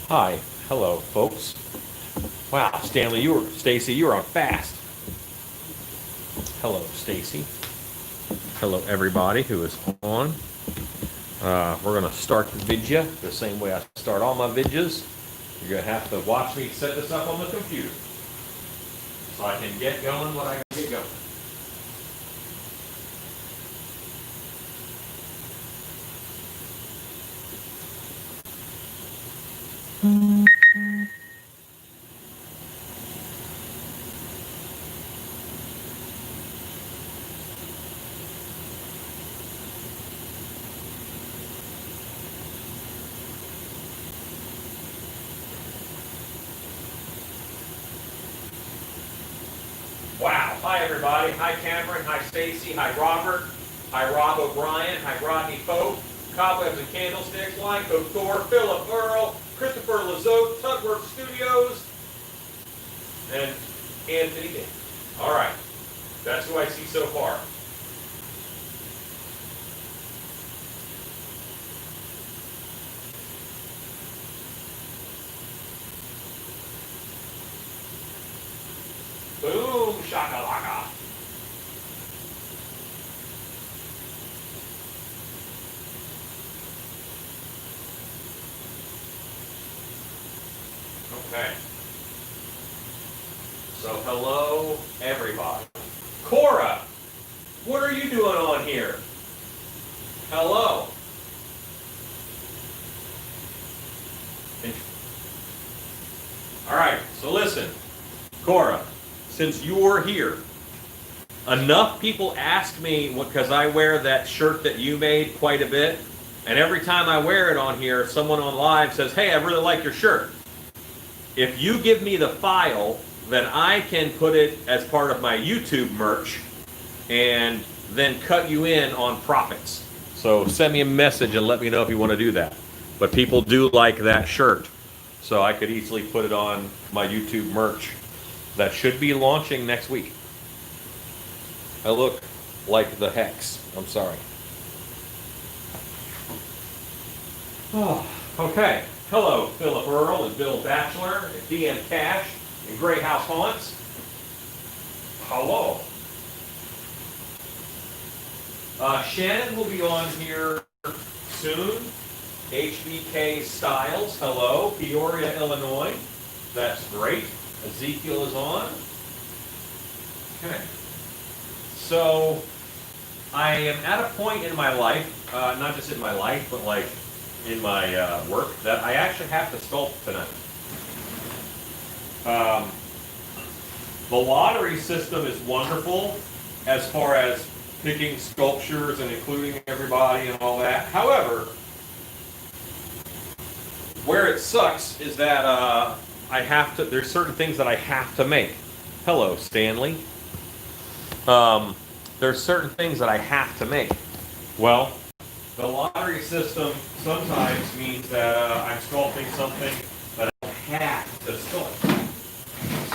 Hi, hello, folks. Wow, Stacy, you were on fast. Hello, Stacy. Hello, everybody who is on. We're gonna start the video the same way I start all my videos. You're gonna have to watch me set this up on the computer so I can get going when I get going. Wow. Hi, everybody. Hi, Cameron. Hi, Stacy. Hi, Robert. Hi, Rob O'Brien. Hi, Rodney Pope. Cobwebs and Candlesticks. Lyco Thor. Philip Earl. Christopher Lazote. Tugworth Studios. And Anthony Dan. All right. That's who I see so far. Boom, shakalaka. Okay. So hello, everybody. Cora, what are you doing on here? Hello. All right, so listen, Cora, since you're here, enough people ask me, because I wear that shirt that you made quite a bit, and every time I wear it on here, someone on live says, hey, I really like your shirt. If you give me the file, then I can put it as part of my YouTube merch and then cut you in on profits. So send me a message and let me know if you want to do that. But people do like that shirt, so I could easily put it on my YouTube merch. That should be launching next week. I look like the Hex. I'm sorry. Oh, okay. Hello, Philip Earl and Bill Batchelor and DM Cash and Grey House Haunts. Hello. Shannon will be on here soon. HBK Styles. Hello. Peoria, Illinois. That's great. Ezekiel is on. Okay. So, I am at a point in my life, not just in my life, but like in my work, that I actually have to sculpt tonight. The lottery system is wonderful as far as picking sculptures and including everybody and all that. However, where it sucks is that there's certain things that I have to make. Hello, Stanley. There's certain things that I have to make. Well, the lottery system sometimes means that I'm sculpting something that I don't have to sculpt.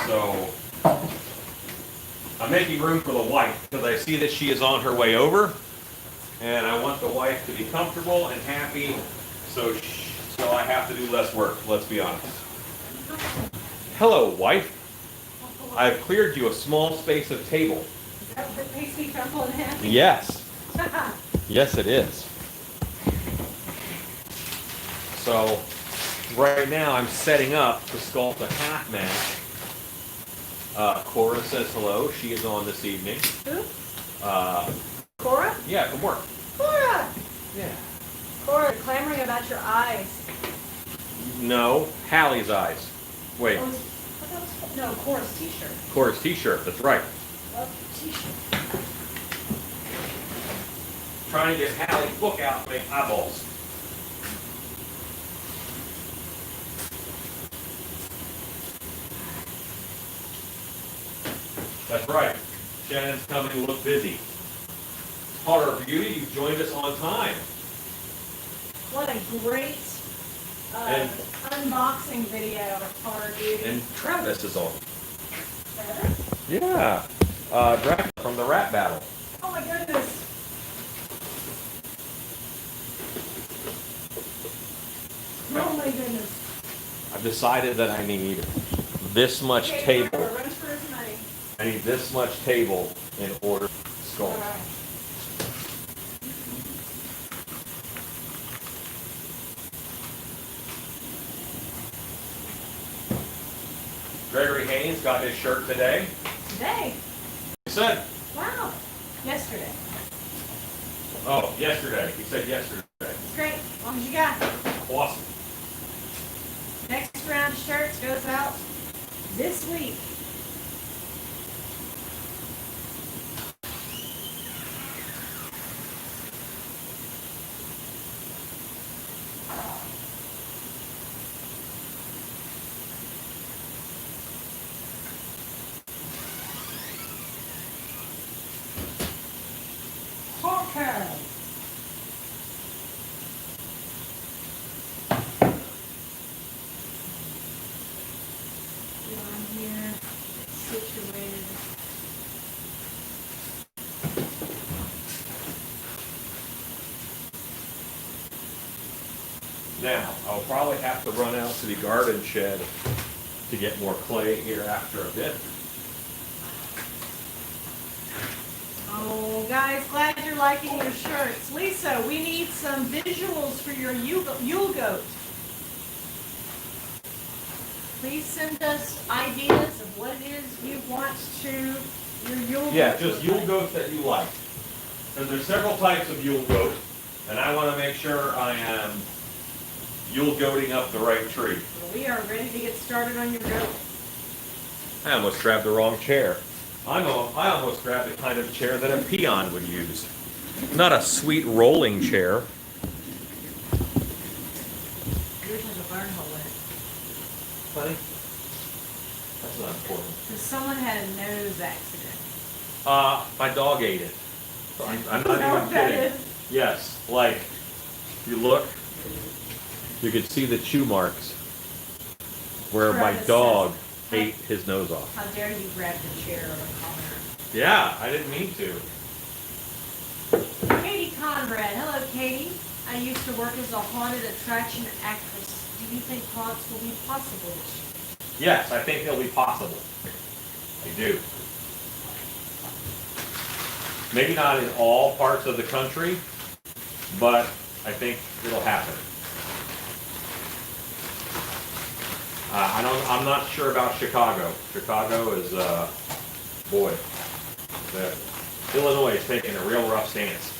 So, I'm making room for the wife because I see that she is on her way over, and I want the wife to be comfortable and happy, so I have to do less work, let's be honest. Hello, wife. I've cleared you a small space of table. Is that what makes me comfortable and happy? Yes. Yes, it is. So, right now I'm setting up to sculpt a half match. Cora says hello. She is on this evening. Who? Cora? Yeah, from work. Cora! Yeah. Cora, clamoring about your eyes. No, Hallie's eyes. Wait. Oh, I thought it was, no, Cora's t-shirt. Cora's t-shirt, that's right. Love your t-shirt. Trying to get Hallie's book out to make eyeballs. That's right. Shannon's coming to look busy. Horror Beauty, you've joined us on time. What a great And- unboxing video of Horror Beauty. And Travis is on. Travis? Yeah. Dracula from the Rat Battle. Oh my goodness. Oh my goodness. I've decided that I need this much Okay, table. run for his money. I need this much table in order to All sculpt. right. Gregory Haynes got his shirt today. Today. He said, Wow. Yesterday. oh, yesterday. He said yesterday. It's great. As long as you got it. Awesome. Next round of shirts goes out this week. Okay. Down here, situated. Now, I'll probably have to run out to the garden shed to get more clay here after a bit. Oh, guys, glad you're liking your shirts. Lisa, we need some visuals for your Yule goat. Please send us ideas of what it is you want your Yule Yeah, goat just to Yule look goats that you like. Because there's several types of Yule goat, and I want to make sure I am Yule goating up the right tree. like. Well, we are ready to get started on your goat. I almost grabbed the wrong chair. I almost grabbed the kind of chair that a peon would use. Not a sweet rolling chair. Yours has a burn hole in it. Honey, that's not important. Because someone had a nose accident. My dog ate it. I'm Is not that even what that kidding. is? Yes, like, you look, you could see the chew marks where my Travis dog says- ate his nose off. How dare you grab the chair of a commoner. Yeah, I didn't mean to. Katie Conrad. Hello, Katie. I used to work as a haunted attraction actress. Do you think haunts will be possible this year? Yes, I think it'll be possible. I do. Maybe not in all parts of the country, but I think it'll happen. I'm not sure about Chicago. Chicago is, boy, Illinois is taking a real rough stance.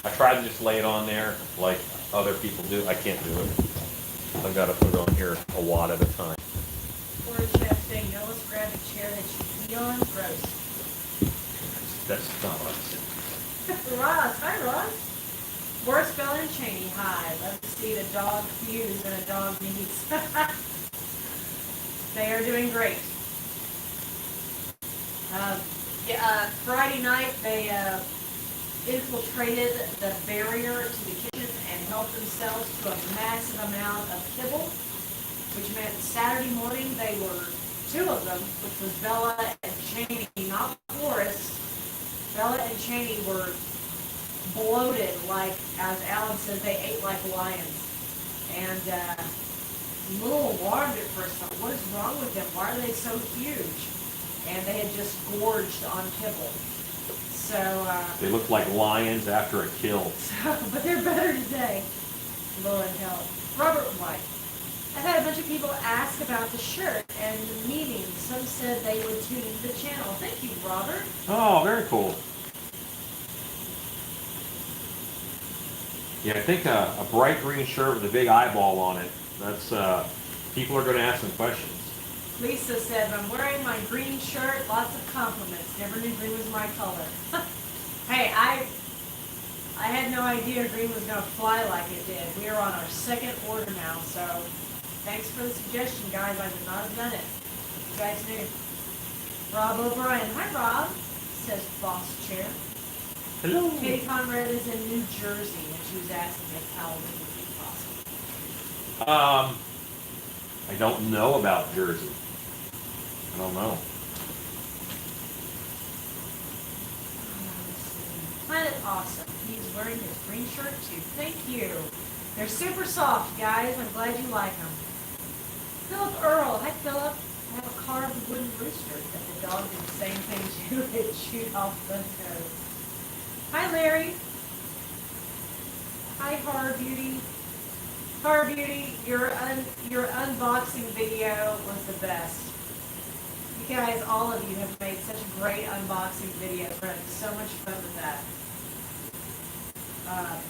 I tried to just lay it on there like other people do. I can't do it. I've got to put it on here a wad at a time. Or a chef saying, no, let's grab a chair that you pee on. Gross. That's not what I said. Ross. Hi, Ross. Boris Bell and Cheney. Hi. Love to see the dog fuse and a dog meets. They are doing great. Friday night, they infiltrated the barrier to the kitchen and helped themselves to a massive amount of kibble, which meant Saturday morning they were two of them, which was Bella and Cheney, not Boris. Bella and Cheney were bloated, like, as Alan says, they ate like lions. And a little alarmed at first, thought, what is wrong with them? Why are they so huge? And they had just gorged on kibble. So, They look like lions after a kill. but they're better today. Lord help. Robert White. I've had a bunch of people ask about the shirt and the meaning. Some said they would tune into the channel. Thank you, Robert. Oh, very cool. Yeah, I think a bright green shirt with a big eyeball on it. That's people are going to ask some questions. Lisa said, I'm wearing my green shirt, lots of compliments. Never knew green was my color. Hey, I had no idea green was going to fly like it did. We are on our second order now, so thanks for the suggestion, guys. I would not have done it. You guys knew. Rob O'Brien. Hi, Rob, says boss chair. Hello. Katie Conrad is in New Jersey, and she was asking if Halloween would be possible. I don't know about Jersey. I don't know. Hi, Planet Awesome. He's wearing his green shirt too. Thank you. They're super soft, guys. I'm glad you like them. Philip Earl. Hi, Philip. I have a carved wooden rooster that the dog did the same thing to. It chewed off the toes. Hi, Larry. Hi, Horror Beauty. Horror Beauty, your unboxing video was the best. You guys, all of you have made such great unboxing videos. We're having so much fun with that.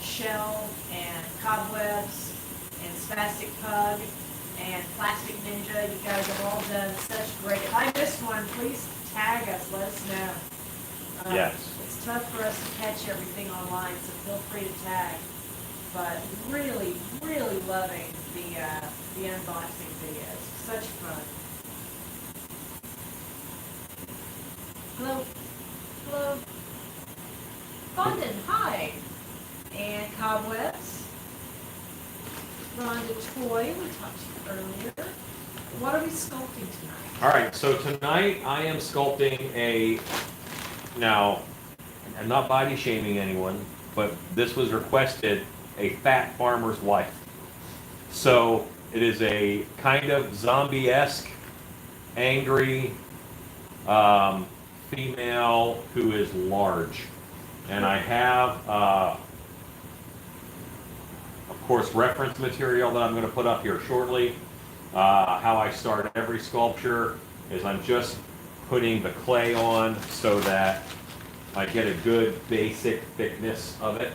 Shell and Cobwebs and Spastic Pug and Plastic Ninja. You guys have all done such great. If I missed one, please tag us. Let us know. Yes. It's tough for us to catch everything online, so feel free to tag. But really, really loving the unboxing videos. Such fun. Hello. Hello. Fondant, hi. And Cobwebs. Rhonda Toy, we talked to you earlier. What are we sculpting tonight? All right, so tonight I am sculpting now, I'm not body shaming anyone, but this was requested, a fat farmer's wife. So it is a kind of zombie-esque, angry female who is large. And I have, of course, reference material that I'm going to put up here shortly. How I start every sculpture is I'm just putting the clay on so that I get a good basic thickness of it.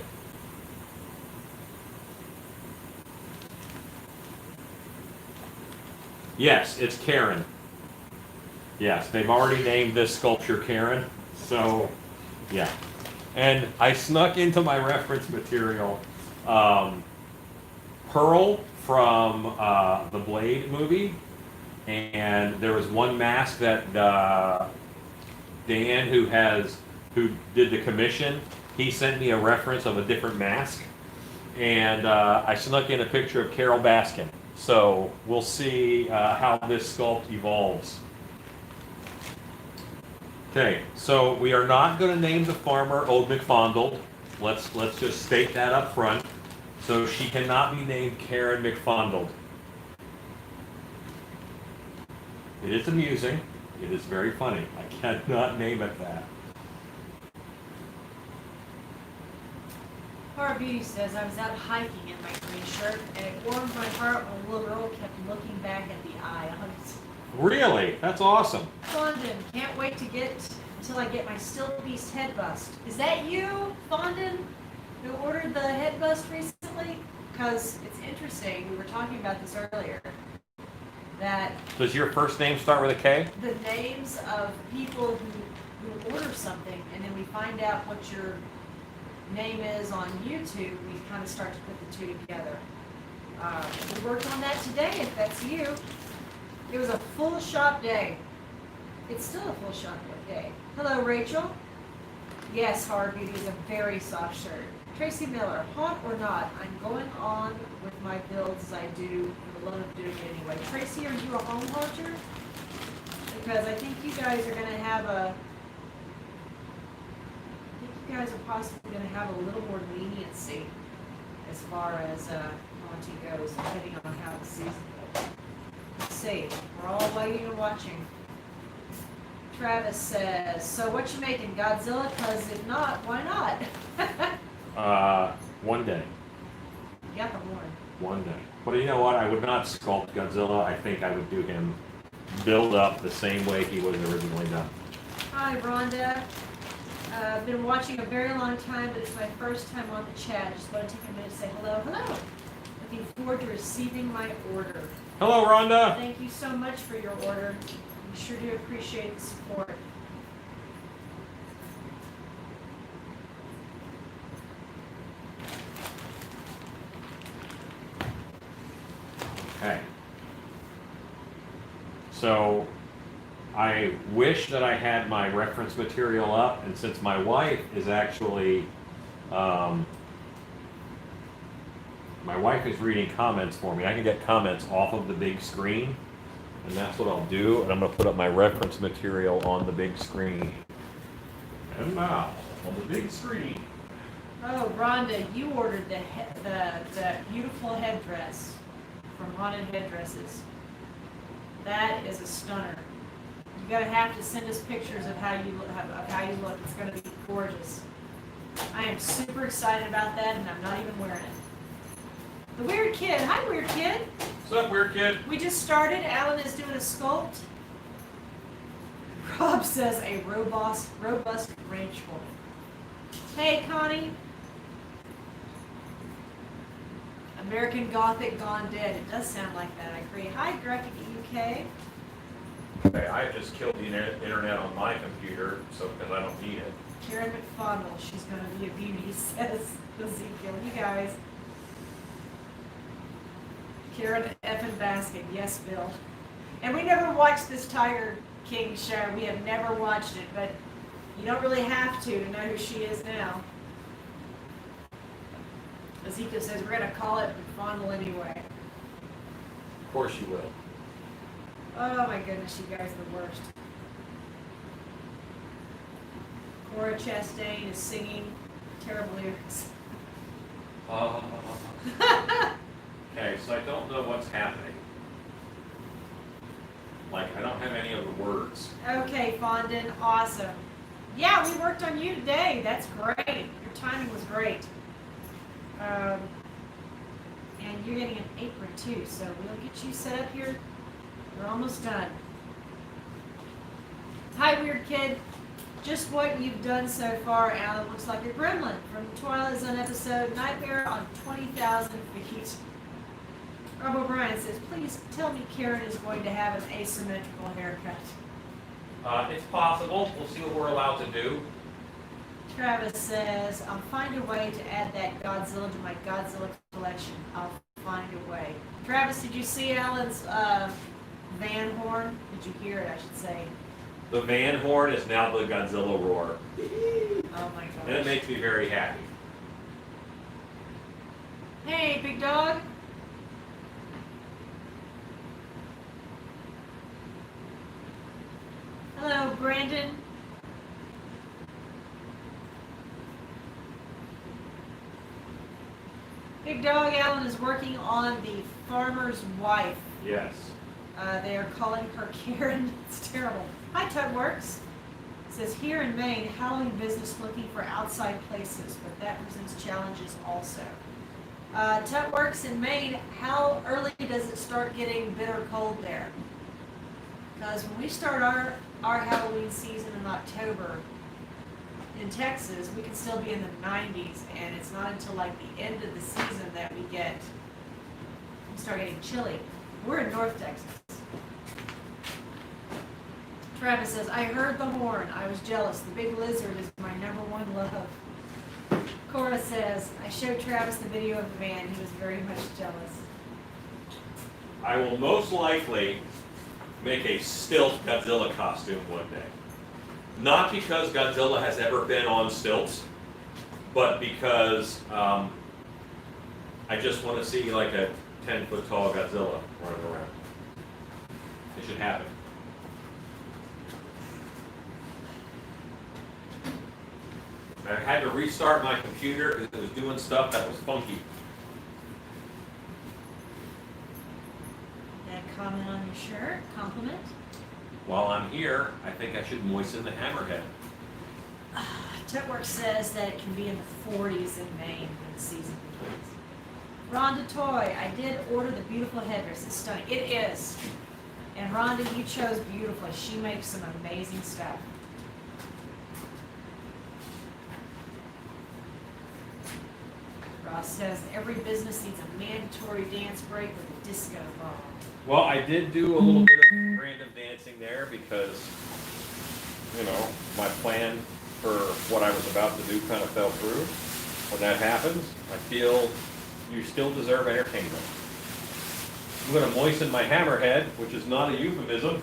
Yes, it's Karen. Yes, they've already named this sculpture Karen. So, yeah. And I snuck into my reference material Pearl from the Blade movie. And there was one mask that Dan, who did the commission, he sent me a reference of a different mask. And I snuck in a picture of Carol Baskin. So we'll see how this sculpt evolves. Okay, so we are not going to name the farmer Old McFondled. Let's just state that up front. So she cannot be named Karen McFondled. It is amusing. It is very funny. I cannot name it that. Horror Beauty says, I was out hiking in my green shirt, and it warmed my heart when a little girl kept looking back at the eye. Really? That's awesome. Fondant, can't wait to get until I get my Still Beast head bust. Is that you, Fondant, who ordered the head bust recently? Because it's interesting, we were talking about this earlier, that Does your first name start with a K? the names of people who order something, and then we find out what your name is on YouTube, we kind of start to put the two together. We worked on that today, if that's you. It was a full shop day. It's still a full shop day. Hello, Rachel. Yes, Hard Beauty is a very soft shirt. Tracy Miller, hot or not, I'm going on with my builds as I do for the love of doing it anyway. Tracy, are you a home haunter? Because I think you guys are going to have you guys are possibly going to have a little more leniency as far as haunting goes, depending on how the season goes. Let's see. We're all waiting and watching. Travis says, so what you making, Godzilla? Because if not, why not? One day. You got the horn. One day. But you know what? I would not sculpt Godzilla. I think I would do him build up the same way he was originally done. Hi, Rhonda. I've been watching a very long time, but it's my first time on the chat. Just want to take a minute to say hello. Hello. Looking forward to receiving my order. Hello, Rhonda. Thank you so much for your order. We sure do appreciate the support. Okay. So I wish that I had my reference material up, and since my wife is actually, my wife is reading comments for me, I can get comments off of the big screen, and that's what I'll do, and I'm going to put up my reference material on the big screen. And now, on the big screen, Oh, Rhonda, you ordered the beautiful headdress from Haunted Headdresses. That is a stunner. You're gonna have to send us pictures of how you look. It's gonna be gorgeous. I am super excited about that, and I'm not even wearing it. The Weird Kid. Hi, Weird Kid. What's up, Weird Kid? We just started. Alan is doing a sculpt. Rob says a robust ranch woman. Hey, Connie. American Gothic Gone Dead. It does sound like that, I agree. Hi, Graphic UK. Okay, I just killed the internet on my computer, so because I don't need it. Karen McFondle. She's going to be a beauty, says Ezekiel. You guys. Karen effing Baskin. Yes, Bill. And we never watched this Tiger King show. We have never watched it, but you don't really have to know who she is now. Ezekiel says we're going to call it McFondle anyway. Of course you will. Oh my goodness, you guys are the worst. Cora Chastain is singing terrible lyrics. Okay, so I don't know what's happening. Like, I don't have any of the words. Okay, Fondant, awesome. Yeah, we worked on you today. That's great. Your timing was great. And you're getting an apron too, so we'll get you set up here. We're almost done. Hi, Weird Kid. Just what you've done so far, Alan, looks like a gremlin from the Twilight Zone episode Nightmare on 20,000 Feet. Rob O'Brien says, please tell me Karen is going to have an asymmetrical haircut. It's possible. We'll see what we're allowed to do. Travis says, I'll find a way to add that Godzilla to my Godzilla collection. I'll find a way. Travis, did you see Alan's van horn? Did you hear it, I should say? The Van Horn is now the Godzilla roar. Oh my And it gosh. makes me very happy. Hey, big dog. Hello, Brandon. Big Dog Alan is working on the farmer's wife. Yes. They are calling her Karen. It's terrible. Hi, Tutworks. It says here in Maine, Halloween business looking for outside places, but that presents challenges also. Tutworks in Maine, how early does it start getting bitter cold there? Because when we start our Halloween season in October in Texas, we can still be in the 90s, and it's not until like the end of the season that we start getting chilly. We're in North Texas. Travis says, I heard the horn. I was jealous. The big lizard is my #1 love. Cora says, I showed Travis the video of the van. He was very much jealous. I will most likely make a stilt Godzilla costume one day. Not because Godzilla has ever been on stilts, but because I just want to see like a 10-foot tall Godzilla running around. It should happen. I had to restart my computer because it was doing stuff that was funky. That comment on your shirt, compliment. While I'm here, I think I should moisten the hammerhead. Tutwork says that it can be in the 40s in Maine when the season begins. Rhonda Toy, I did order the beautiful headdress. It's stunning. It is. And Rhonda, you chose beautifully. She makes some amazing stuff. Ross says every business needs a mandatory dance break with a disco ball. Well, I did do a little bit of random dancing there because, you know, my plan for what I was about to do kind of fell through. When that happens, I feel you still deserve entertainment. I'm going to moisten my hammerhead, which is not a euphemism.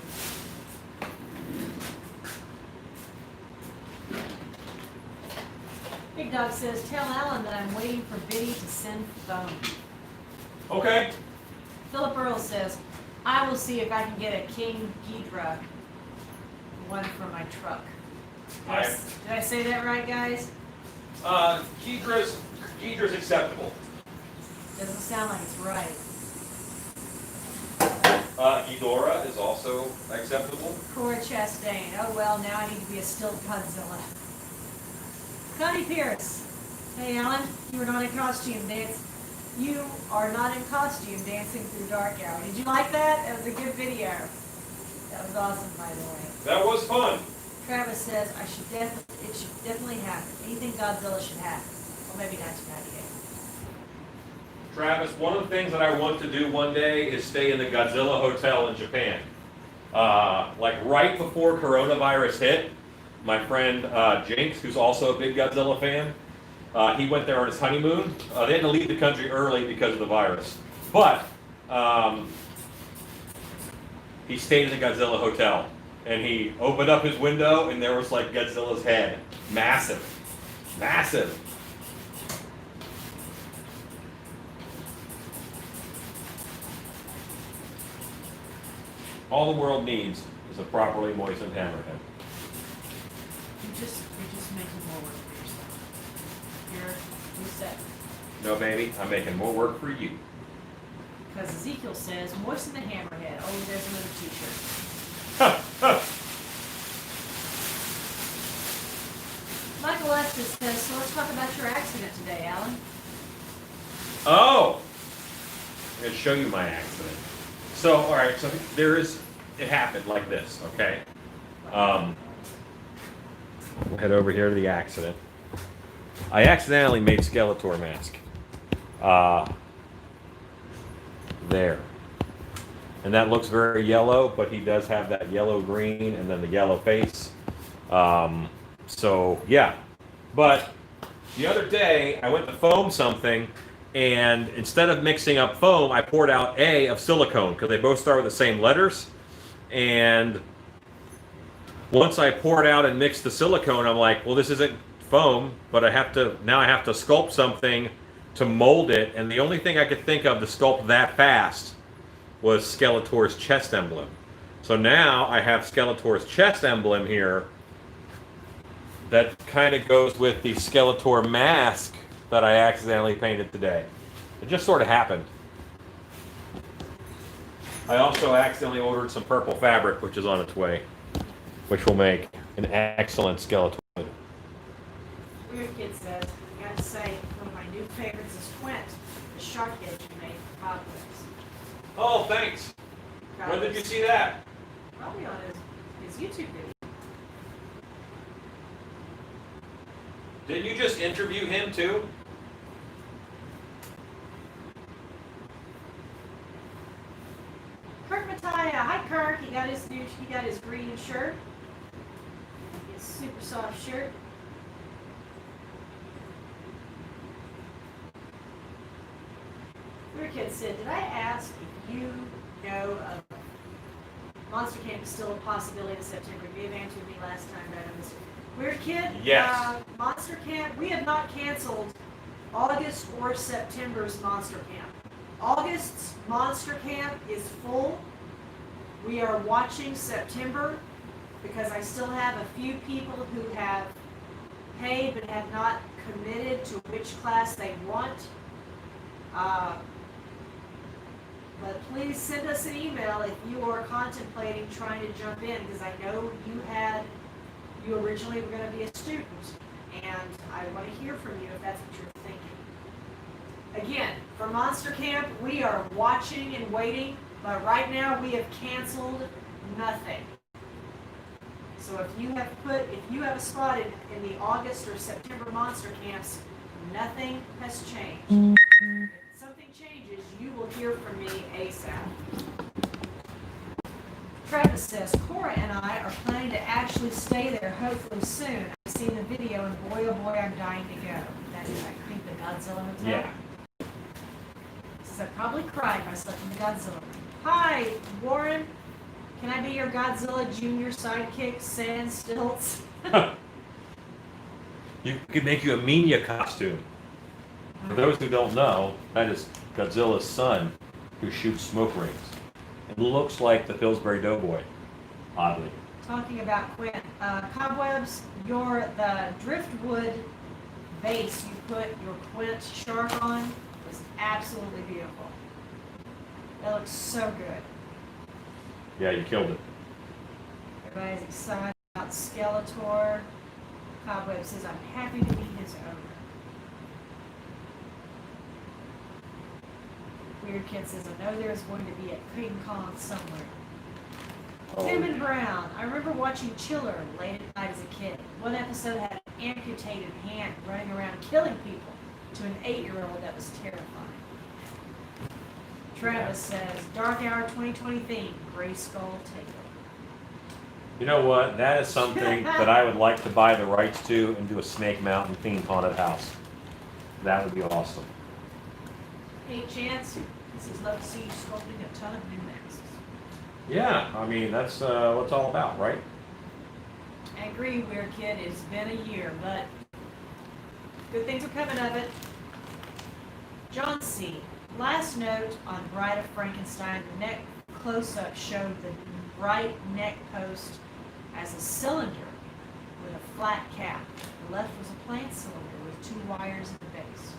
Big Dog says, tell Alan that I'm waiting for Biddy to send phone. Okay. Philip Earl says, I will see if I can get a King Ghidra one for my truck. Did I say that right, guys? Keedra's acceptable. Doesn't sound like it's right. Ghidorah is also acceptable. Cora Chastain. Oh well, now I need to be a still Godzilla. Connie Pierce. Hey Alan, you were not in costume dance. You are not in costume dancing through dark hour. Did you like that? That was a good video. That was awesome, by the way. That was fun. Travis says it should definitely happen. Anything Godzilla should happen. Well, maybe 1998. Travis, one of the things that I want to do one day is stay in the Godzilla Hotel in Japan. Like right before coronavirus hit, my friend Jinx, who's also a big Godzilla fan, he went there on his honeymoon. They had to leave the country early because of the virus. But he stayed in the Godzilla Hotel. And he opened up his window and there was like Godzilla's head. Massive. Massive. All the world needs is a properly moistened hammerhead. You're just making more work for yourself. You're set. No, baby, I'm making more work for you. Because Ezekiel says, moisten the hammerhead. Oh, there's another t-shirt. Michael Estes says, so let's talk about your accident today, Alan. Oh! I'm going to show you my accident. So, all right, so it happened like this, okay? We'll head over here to the accident. I accidentally made Skeletor mask. There. And that looks very yellow, but he does have that yellow-green and then the yellow face. So, yeah. But the other day, I went to foam something, and instead of mixing up foam, I poured out A of silicone, because they both start with the same letters. And once I poured out and mixed the silicone, I'm like, well, this isn't foam, but now I have to sculpt something to mold it. And the only thing I could think of to sculpt that fast was Skeletor's chest emblem. So now I have Skeletor's chest emblem here that kind of goes with the Skeletor mask that I accidentally painted today. It just sort of happened. I also accidentally ordered some purple fabric, which is on its way, which will make an excellent Skeletor. Weird Kid says, I got to say, one of my new favorites is Quint, the shark head you made for cobwebs. Oh, thanks. When did you see that? Probably on his YouTube video. Didn't you just interview him too? Kirk Mattia, hi Kirk. He got his green shirt. His super soft shirt. Weird Kid said, did I ask if you know of Monster Camp is still a possibility in September? You have answered me last time, but I missed it. Weird Kid? Yes. Monster Camp, we have not canceled August or September's Monster Camp. August's Monster Camp is full. We are watching September because I still have a few people who have paid but have not committed to which class they want. But please send us an email if you are contemplating trying to jump in, because I know you originally were going to be a student, and I want to hear from you if that's what you're thinking. Again, for Monster Camp, we are watching and waiting, but right now we have canceled nothing. So if you have a spot in the August or September Monster Camps, nothing has changed. If something changes, you will hear from me ASAP. Travis says, Cora and I are planning to actually stay there hopefully soon. I've seen the video and boy oh boy, I'm dying to go. That is, I think, the Godzilla Hotel. Yeah. Says, I'd probably cry if I slept in the Godzilla room. Hi, Warren. Can I be your Godzilla Junior sidekick, Sand Stilts? You could make you a Minya costume. For those who don't know, that is Godzilla's son who shoots smoke rings. It looks like the Pillsbury Doughboy, oddly. Talking about Quinn. Cobwebs, the driftwood base you put your quint shark on was absolutely beautiful. That looks so good. Yeah, you killed it. Everybody's excited about Skeletor. Cobweb says, I'm happy to be his owner. Weird Kid says, I know there's going to be a King Kong somewhere. Tim and Brown, I remember watching Chiller late at night as a kid. One episode had an amputated hand running around killing people to an 8-year-old that was terrifying. Travis says, Dark Hour 2020 theme, Gray Skull Takeover. You know what? That is something that I would like to buy the rights to and do a Snake Mountain themed haunted house. That would be awesome. Hey, Chance, this is love to see you sculpting a ton of new masks. Yeah, I mean, that's what it's all about, right? I agree, Weird Kid. It's been a year, but good things are coming of it. John C. Last note on Bride of Frankenstein, the neck close-up showed the right neck post as a cylinder with a flat cap. The left was a plain cylinder with 2 wires at the base.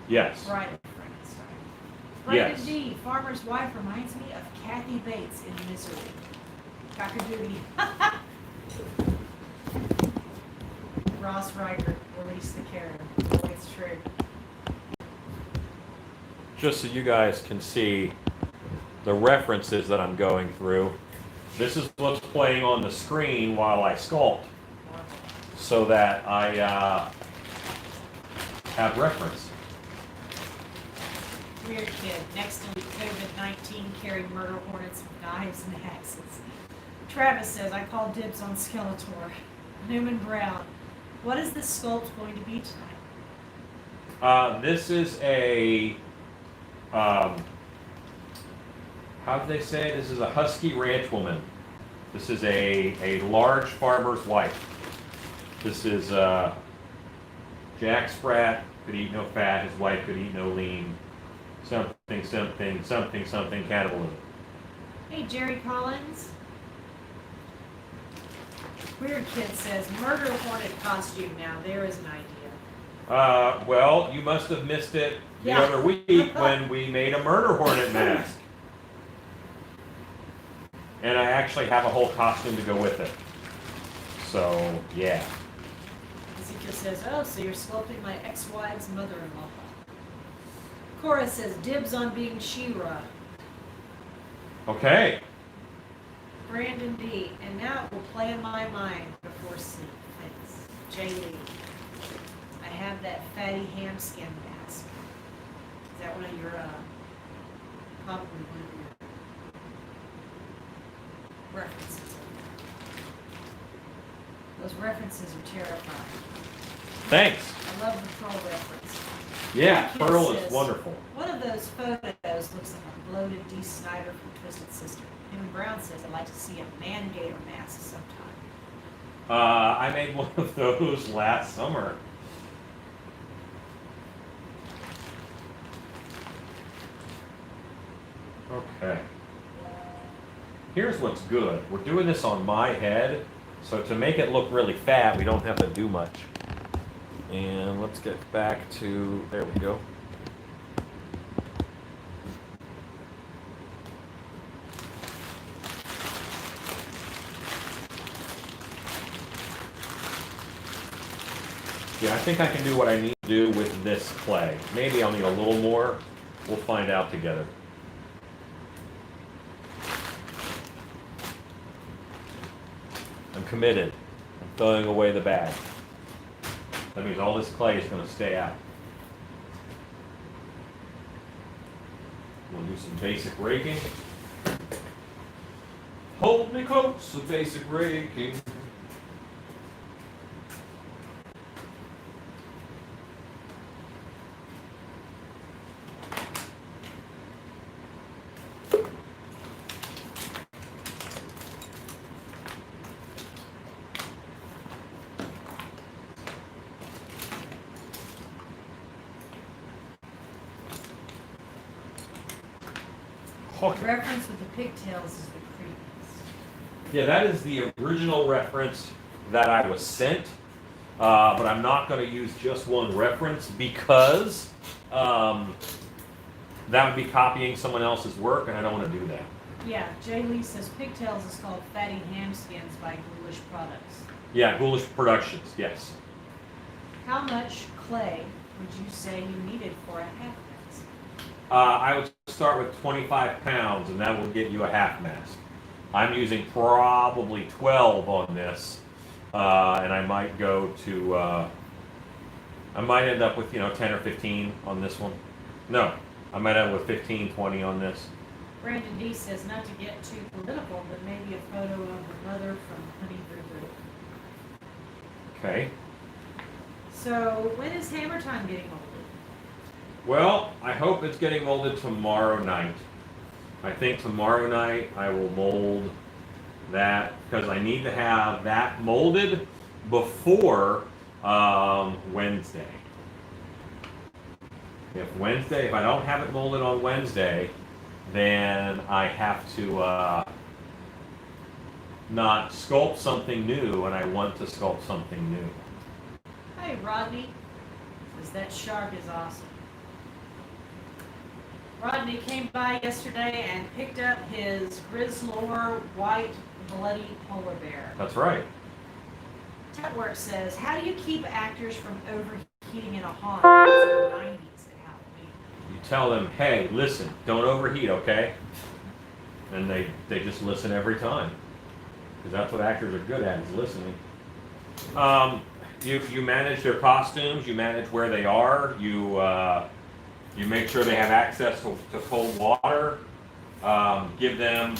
Yes. Bride of Frankenstein. Brandon Yes. D. Farmer's Wife reminds me of Kathy Bates in Misery. Cock-a-doodle. Ross Reichert released the Karen. Boy, it's true. Just so you guys can see the references that I'm going through, this is what's playing on the screen while I sculpt, so that I have reference. Weird Kid. Next week, COVID-19 carried murder hornets, knives, and axes. Travis says, I call dibs on Skeletor. Newman Brown. What is this sculpt going to be tonight? This is a, how do they say? This is a husky ranch woman. This is a large farmer's wife. This is Jack Sprat could eat no fat, his wife could eat no lean. Something, something, something, something, cannibalism. Hey, Jerry Collins. Weird Kid says, murder hornet costume now. There is an idea. Well, you must have missed it the other week when we made a murder hornet mask. And I actually have a whole costume to go with it. So, yeah. Ezekiel says, oh, so you're sculpting my ex-wife's mother-in-law. Cora says, dibs on being She-Ra. Okay. Brandon D. And now it will play in my mind before sleep. Thanks. Jay Lee. I have that fatty ham skin mask. Is that one of your, probably one of your references? Those references are terrifying. Thanks. I love the Pearl reference. Yeah, Kid Pearl says, is wonderful. One of those photos looks like a bloated D. Snyder from Twisted Sister. Tim Brown says, I'd like to see a man-gator mask sometime. I made one of those last summer. Okay. Here's what's good. We're doing this on my head, so to make it look really fat, we don't have to do much. And let's get back to, there we go. Yeah, I think I can do what I need to do with this clay. Maybe I'll need a little more. We'll find out together. I'm committed. I'm throwing away the bag. That means all this clay is going to stay out. We'll do some basic raking. Hold me close, some basic raking. The reference with the pigtails is the creepiest. Yeah, that is the original reference that I was sent. but I'm not going to use just one reference because that would be copying someone else's work, and I don't want to do that. Yeah, Jay Lee says pigtails is called fatty ham skins by Ghoulish Products. Yeah, Ghoulish Productions, yes. How much clay would you say you needed for a half mask? I would start with 25 pounds, and that will get you a half mask. I'm using probably 12 on this, and I might go to, I might end up with, 10 or 15 on this one. No, I might end up with 15, 20 on this. Brandon D says, not to get too political, but maybe a photo of the mother from Honey Boo Boo. Okay. So, when is Hammer Time getting molded? Well, I hope it's getting molded tomorrow night. I think tomorrow night I will mold that because I need to have that molded before Wednesday. If I don't have it molded on Wednesday, then I have to not sculpt something new, and I want to sculpt something new. Hey, Rodney says that shark is awesome. Rodney came by yesterday and picked up his Grizzlor white bloody polar bear. That's right. Tutwork says, how do you keep actors from overheating in a haunt in the 90s at Halloween? You tell them, hey, listen, don't overheat, okay? And they just listen every time. Because that's what actors are good at, is listening. You manage their costumes, you manage where they are, you make sure they have access to cold water, give them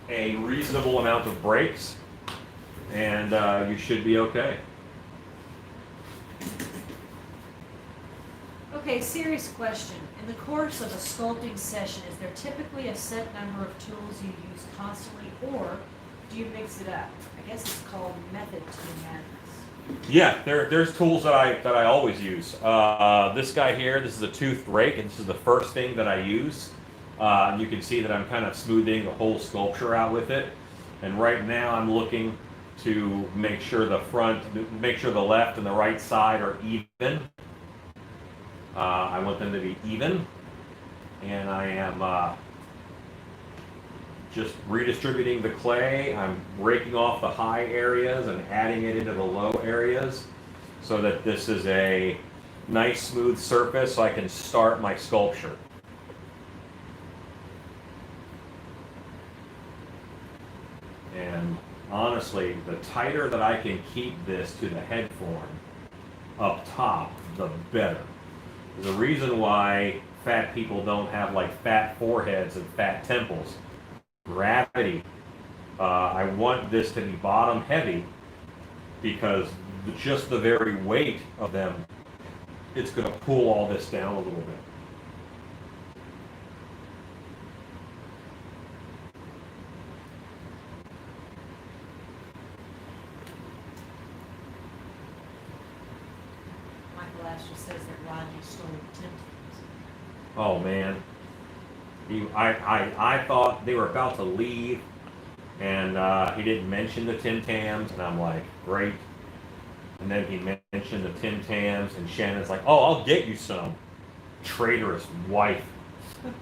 a reasonable amount of breaks, and you should be okay. Okay, serious question. In the course of a sculpting session, is there typically a set number of tools you use constantly, or do you mix it up? I guess it's called method to the madness. Yeah, there's tools that I always use. This guy here, this is a toothed rake, and this is the first thing that I use. You can see that I'm kind of smoothing the whole sculpture out with it. And right now I'm looking to make sure the left and the right side are even. I want them to be even. And I am just redistributing the clay. I'm raking off the high areas and adding it into the low areas so that this is a nice smooth surface so I can start my sculpture. And honestly, the tighter that I can keep this to the head form up top, the better. There's a reason why fat people don't have like fat foreheads and fat temples. Gravity. I want this to be bottom heavy because just the very weight of them, it's going to pull all this down a little bit. Michael Astor says that Rodney stole the Tim Tams. Oh man. I thought they were about to leave, and he didn't mention the Tim Tams, and I'm like, great. And then he mentioned the Tim Tams, and Shannon's like, oh, I'll get you some. Traitorous wife. It's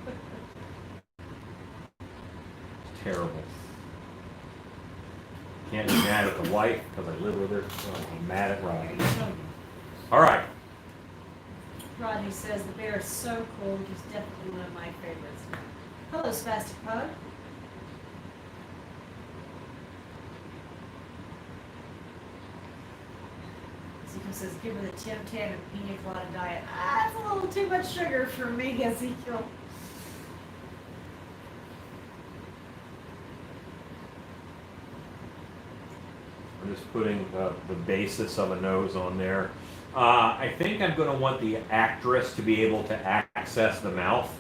terrible. Can't be mad at the wife because I live with her. So I'm mad at Rodney. All right. Rodney says the bear is so cool, he's definitely one of my favorites. Hello, Spastic Pug. Ezekiel says, give her the Tim Tam and Pina Colada diet. That's a little too much sugar for me, Ezekiel. I'm just putting the basis of a nose on there. I think I'm going to want the actress to be able to access the mouth.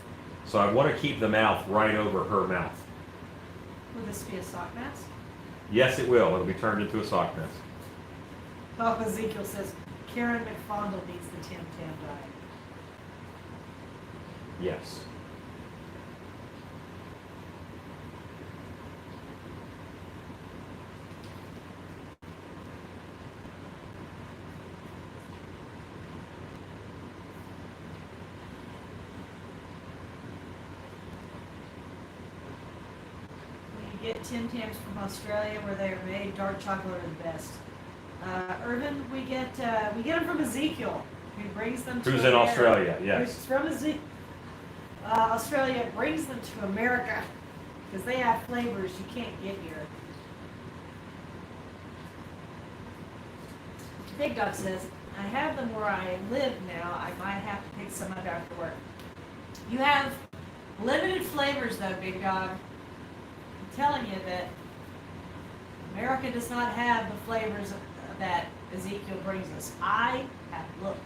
So I want to keep the mouth right over her mouth. Will this be a sock mask? Yes, it will. It'll be turned into a sock mask. Oh, Ezekiel says, Karen McFondle needs the Tim Tam diet. Yes. get Tim Tams from Australia where they are made. Dark chocolate are the best. Irvin, we get them from Ezekiel, who brings them to Who's in America. Australia? Who's Yes. from Australia, brings them to America because they have flavors you can't get here. Big Dog says, I have them where I live now. I might have to pick some up after work. You have limited flavors though, Big Dog. I'm telling you that America does not have the flavors that Ezekiel brings us. I have looked.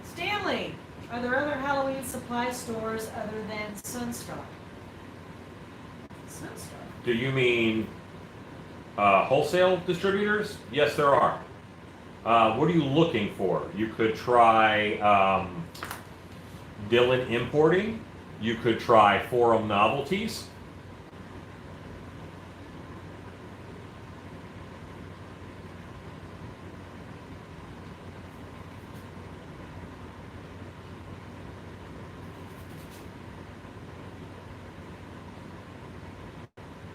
Stanley, are there other Halloween supply stores other than Sunstar? Sunstar? Do you mean wholesale distributors? Yes, there are. What are you looking for? You could try Dylan Importing. You could try Forum Novelties.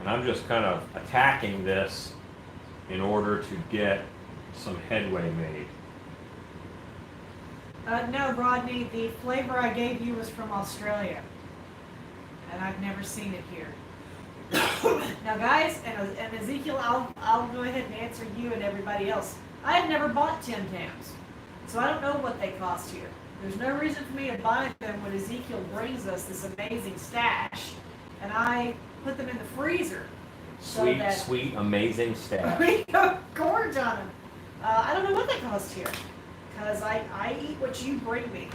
And I'm just kind of attacking this in order to get some headway made. No, Rodney, the flavor I gave you was from Australia. And I've never seen it here. Now guys, and Ezekiel, I'll go ahead and answer you and everybody else. I have never bought Tim Tams, so I don't know what they cost here. There's no reason for me to buy them when Ezekiel brings us this amazing stash, and I put them in the freezer. Sweet, sweet, amazing stash. We go gorge on them. I don't know what they cost here, because I eat what you bring me.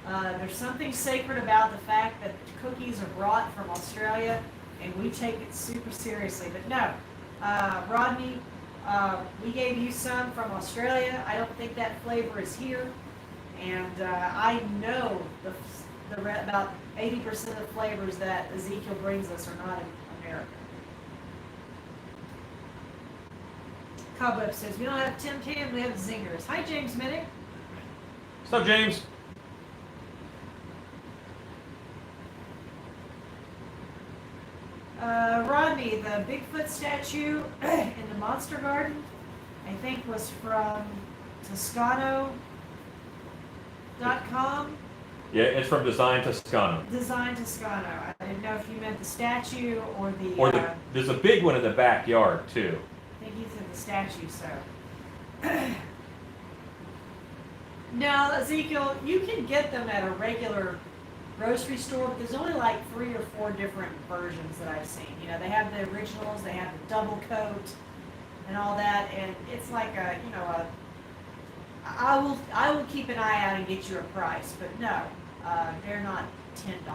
There's something sacred about the fact that the cookies are brought from Australia, and we take it super seriously. But no, Rodney, we gave you some from Australia. I don't think that flavor is here, and I know about 80% of the flavors that Ezekiel brings us are not in America. Cobweb says, we don't have Tim Tam, we have Zingers. Hi, James Minnick. What's up, James? Rodney, the Bigfoot statue in the Monster Garden, I think was from Toscano.com. Yeah, it's from Design Toscano. Design Toscano. I didn't know if you meant the statue or the... There's a big one in the backyard, too. I think he said the statue, so... Now, Ezekiel, you can get them at a regular grocery store, but there's only like 3 or 4 different versions that I've seen. You know, they have the originals, they have the double coat, and all that, and it's like I will keep an eye out and get you a price, but no, they're not $10.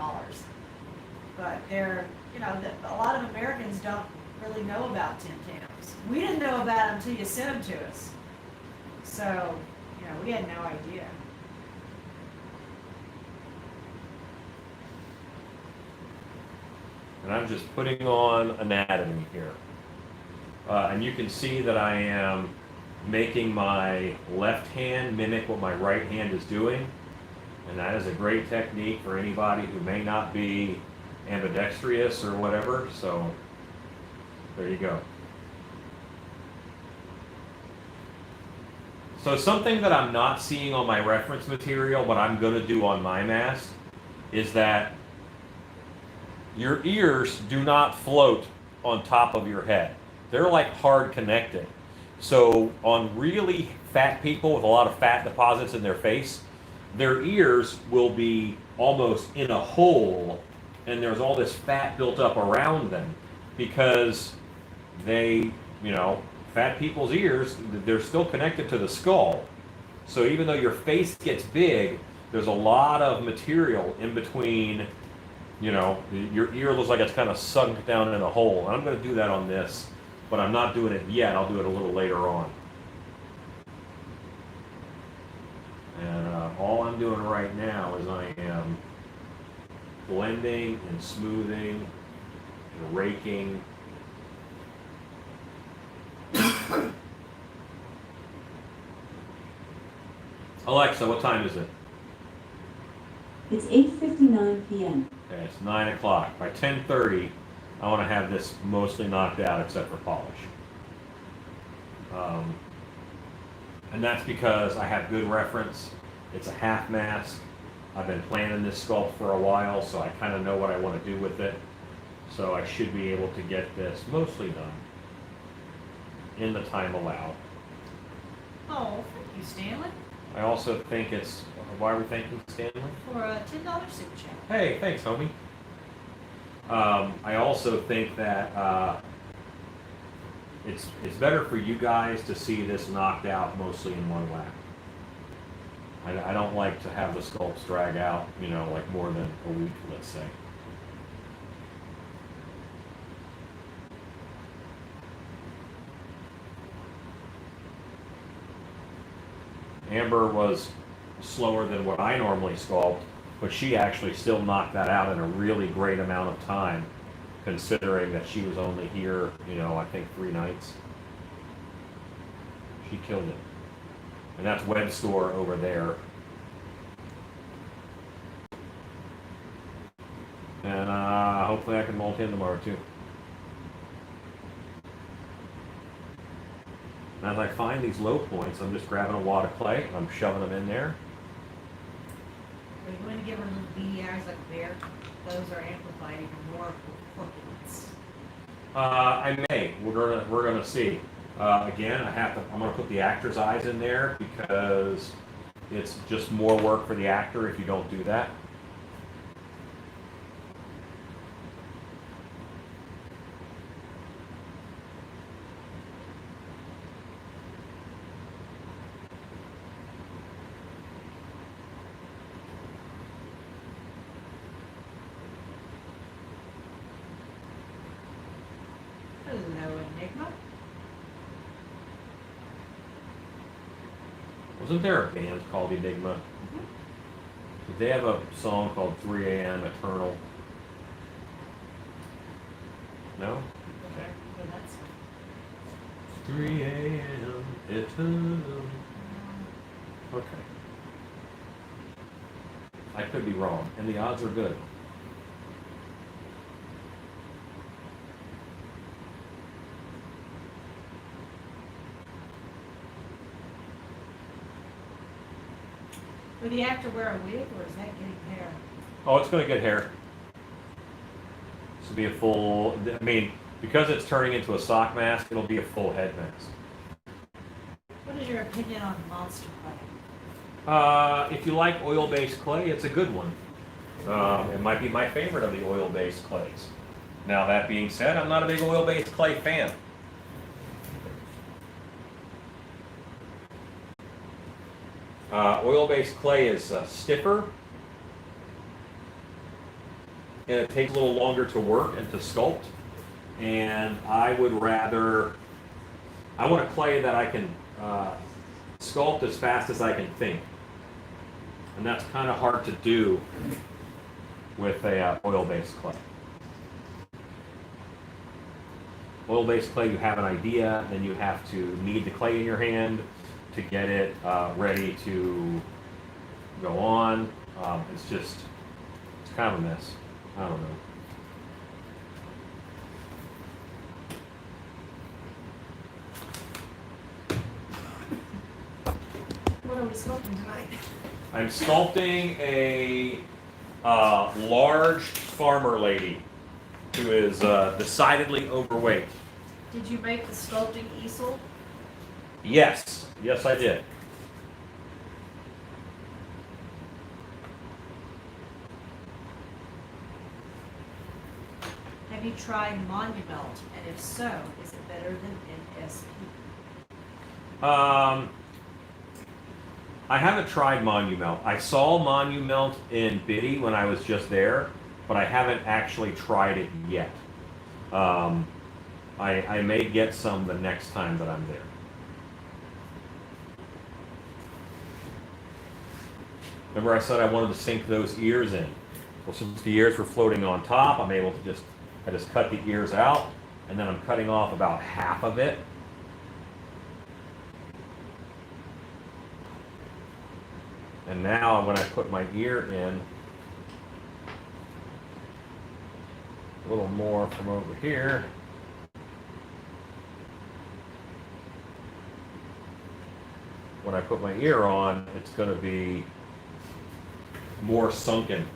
But they're, a lot of Americans don't really know about Tim Tams. We didn't know about them until you sent them to us. So, we had no idea. And I'm just putting on anatomy here. And you can see that I am making my left hand mimic what my right hand is doing. And that is a great technique for anybody who may not be ambidextrous or whatever. So there you go. So something that I'm not seeing on my reference material, but I'm going to do on my mask, is that your ears do not float on top of your head. They're like hard connected. So on really fat people with a lot of fat deposits in their face, their ears will be almost in a hole, and there's all this fat built up around them because they, fat people's ears, they're still connected to the skull. So even though your face gets big, there's a lot of material in between, your ear looks like it's kind of sunk down in a hole. And I'm going to do that on this, but I'm not doing it yet. I'll do it a little later on. And all I'm doing right now is I am blending and smoothing and raking. Alexa, what time is it? It's 8:59 p.m. Okay, it's 9 o'clock. By 10:30, I want to have this mostly knocked out except for polish. And that's because I have good reference. It's a half mask. I've been planning this sculpt for a while, so I kind of know what I want to do with it. So I should be able to get this mostly done in the time allowed. Oh, thank you, Stanley, I also think it's, why are we thanking Stanley? for a $10 super chat. Hey, thanks, homie. I also think that it's better for you guys to see this knocked out mostly in one whack. I don't like to have the sculpts drag out, you know, like more than a week, let's say. Amber was slower than what I normally sculpt, but she actually still knocked that out in a really great amount of time, considering that she was only here, you know, I think 3 nights. She killed it. And that's Web Store over there. And hopefully I can mold him tomorrow too. And as I find these low points, I'm just grabbing a wad of clay and I'm shoving them in there. Are you going to give her little beady eyes like a bear? Those are amplified even more corpulence. I may. We're gonna see. Again, I'm gonna put the actor's eyes in there because it's just more work for the actor if you don't do that. Hello, Enigma. Wasn't there a band called Enigma? Did they have a song called 3 a.m. Eternal? No? Okay. Well, that's 3 a.m. Eternal. Okay. I could be wrong, and the odds are good. Would the actor wear a wig, or is that getting hair? Oh, it's going to get hair. This will be a full, I mean, because it's turning into a sock mask, it'll be a full head mask. What is your opinion on monster clay? If you like oil-based clay, it's a good one. It might be my favorite of the oil-based clays. Now, that being said, I'm not a big oil-based clay fan. Oil-based clay is stiffer, and it takes a little longer to work and to sculpt. And I would rather, I want a clay that I can sculpt as fast as I can think. And that's kind of hard to do with a oil-based clay. Oil-based clay, you have an idea, then you have to knead the clay in your hand to get it ready to go on. It's kind of a mess. I don't know. What are we sculpting tonight? I'm sculpting a large farmer lady who is decidedly overweight. Did you make the sculpting easel? Yes, yes I did. Have you tried Monumelt? And if so, is it better than NSP? I haven't tried Monumelt. I saw Monumelt in Biddy when I was just there, but I haven't actually tried it yet. I may get some the next time that I'm there. Remember I said I wanted to sink those ears in. Well, since the ears were floating on top, I'm able to I just cut the ears out, and then I'm cutting off about half of it. And now when I put my ear in, A little more from over here. When I put my ear on, it's going to be more sunken.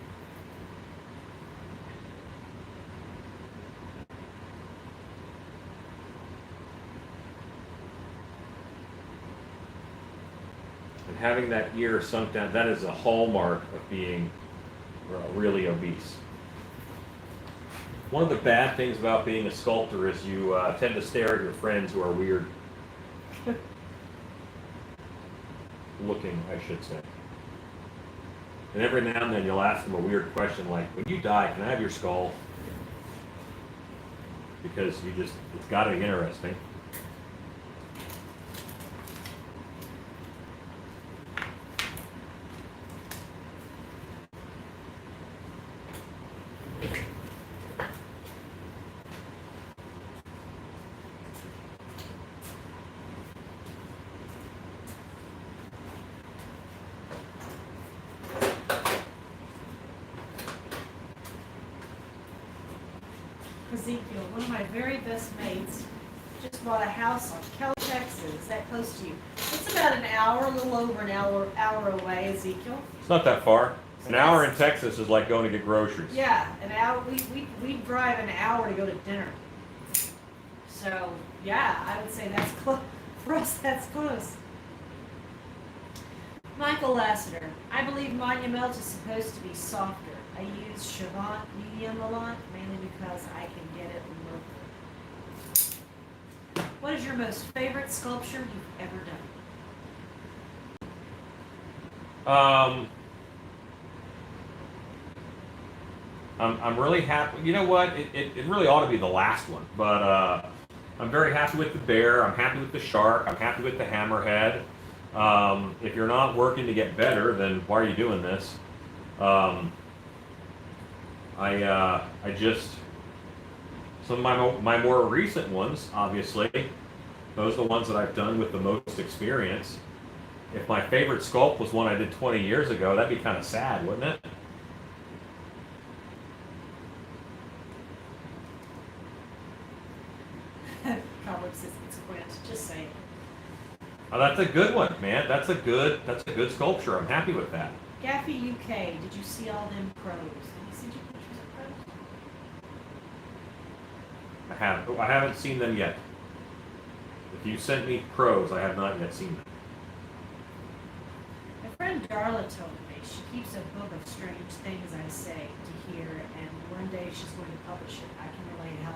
And having that ear sunk down, that is a hallmark of being really obese. One of the bad things about being a sculptor is you tend to stare at your friends who are weird looking, I should say. And every now and then you'll ask them a weird question like, when you die, can I have your skull? Because it's got to be interesting. Ezekiel, one of my very best mates, just bought a house on Kel, Texas. Is that close to you? It's about an hour, a little over an hour away, Ezekiel. It's not that far. An hour in Texas is like going to get groceries. Yeah, an hour. We drive an hour to go to dinner. So yeah, I would say that's close for us. That's close. Michael Lassiter, I believe Monument is supposed to be softer. I use Chavant medium a lot, mainly because I can get it local. What is your most favorite sculpture you've ever done? I'm really happy. You know what? It really ought to be the last one, but I'm very happy with the bear. I'm happy with the shark. I'm happy with the hammerhead. If you're not working to get better, then why are you doing this? I just, some of my more recent ones, obviously, those are the ones that I've done with the most experience. If my favorite sculpt was one I did 20 years ago, that'd be kind of sad, wouldn't it? Proverbs says it's Quint. Just saying. Oh, that's a good one, man. That's a good sculpture. I'm happy with that. Gaffy UK, did you see all them pros? Have you seen your pictures of pros? I haven't seen them yet. If you sent me pros, I have not yet seen them. My friend Darla told me she keeps a book of strange things I say to hear, and one day she's going to publish it. I can relate how.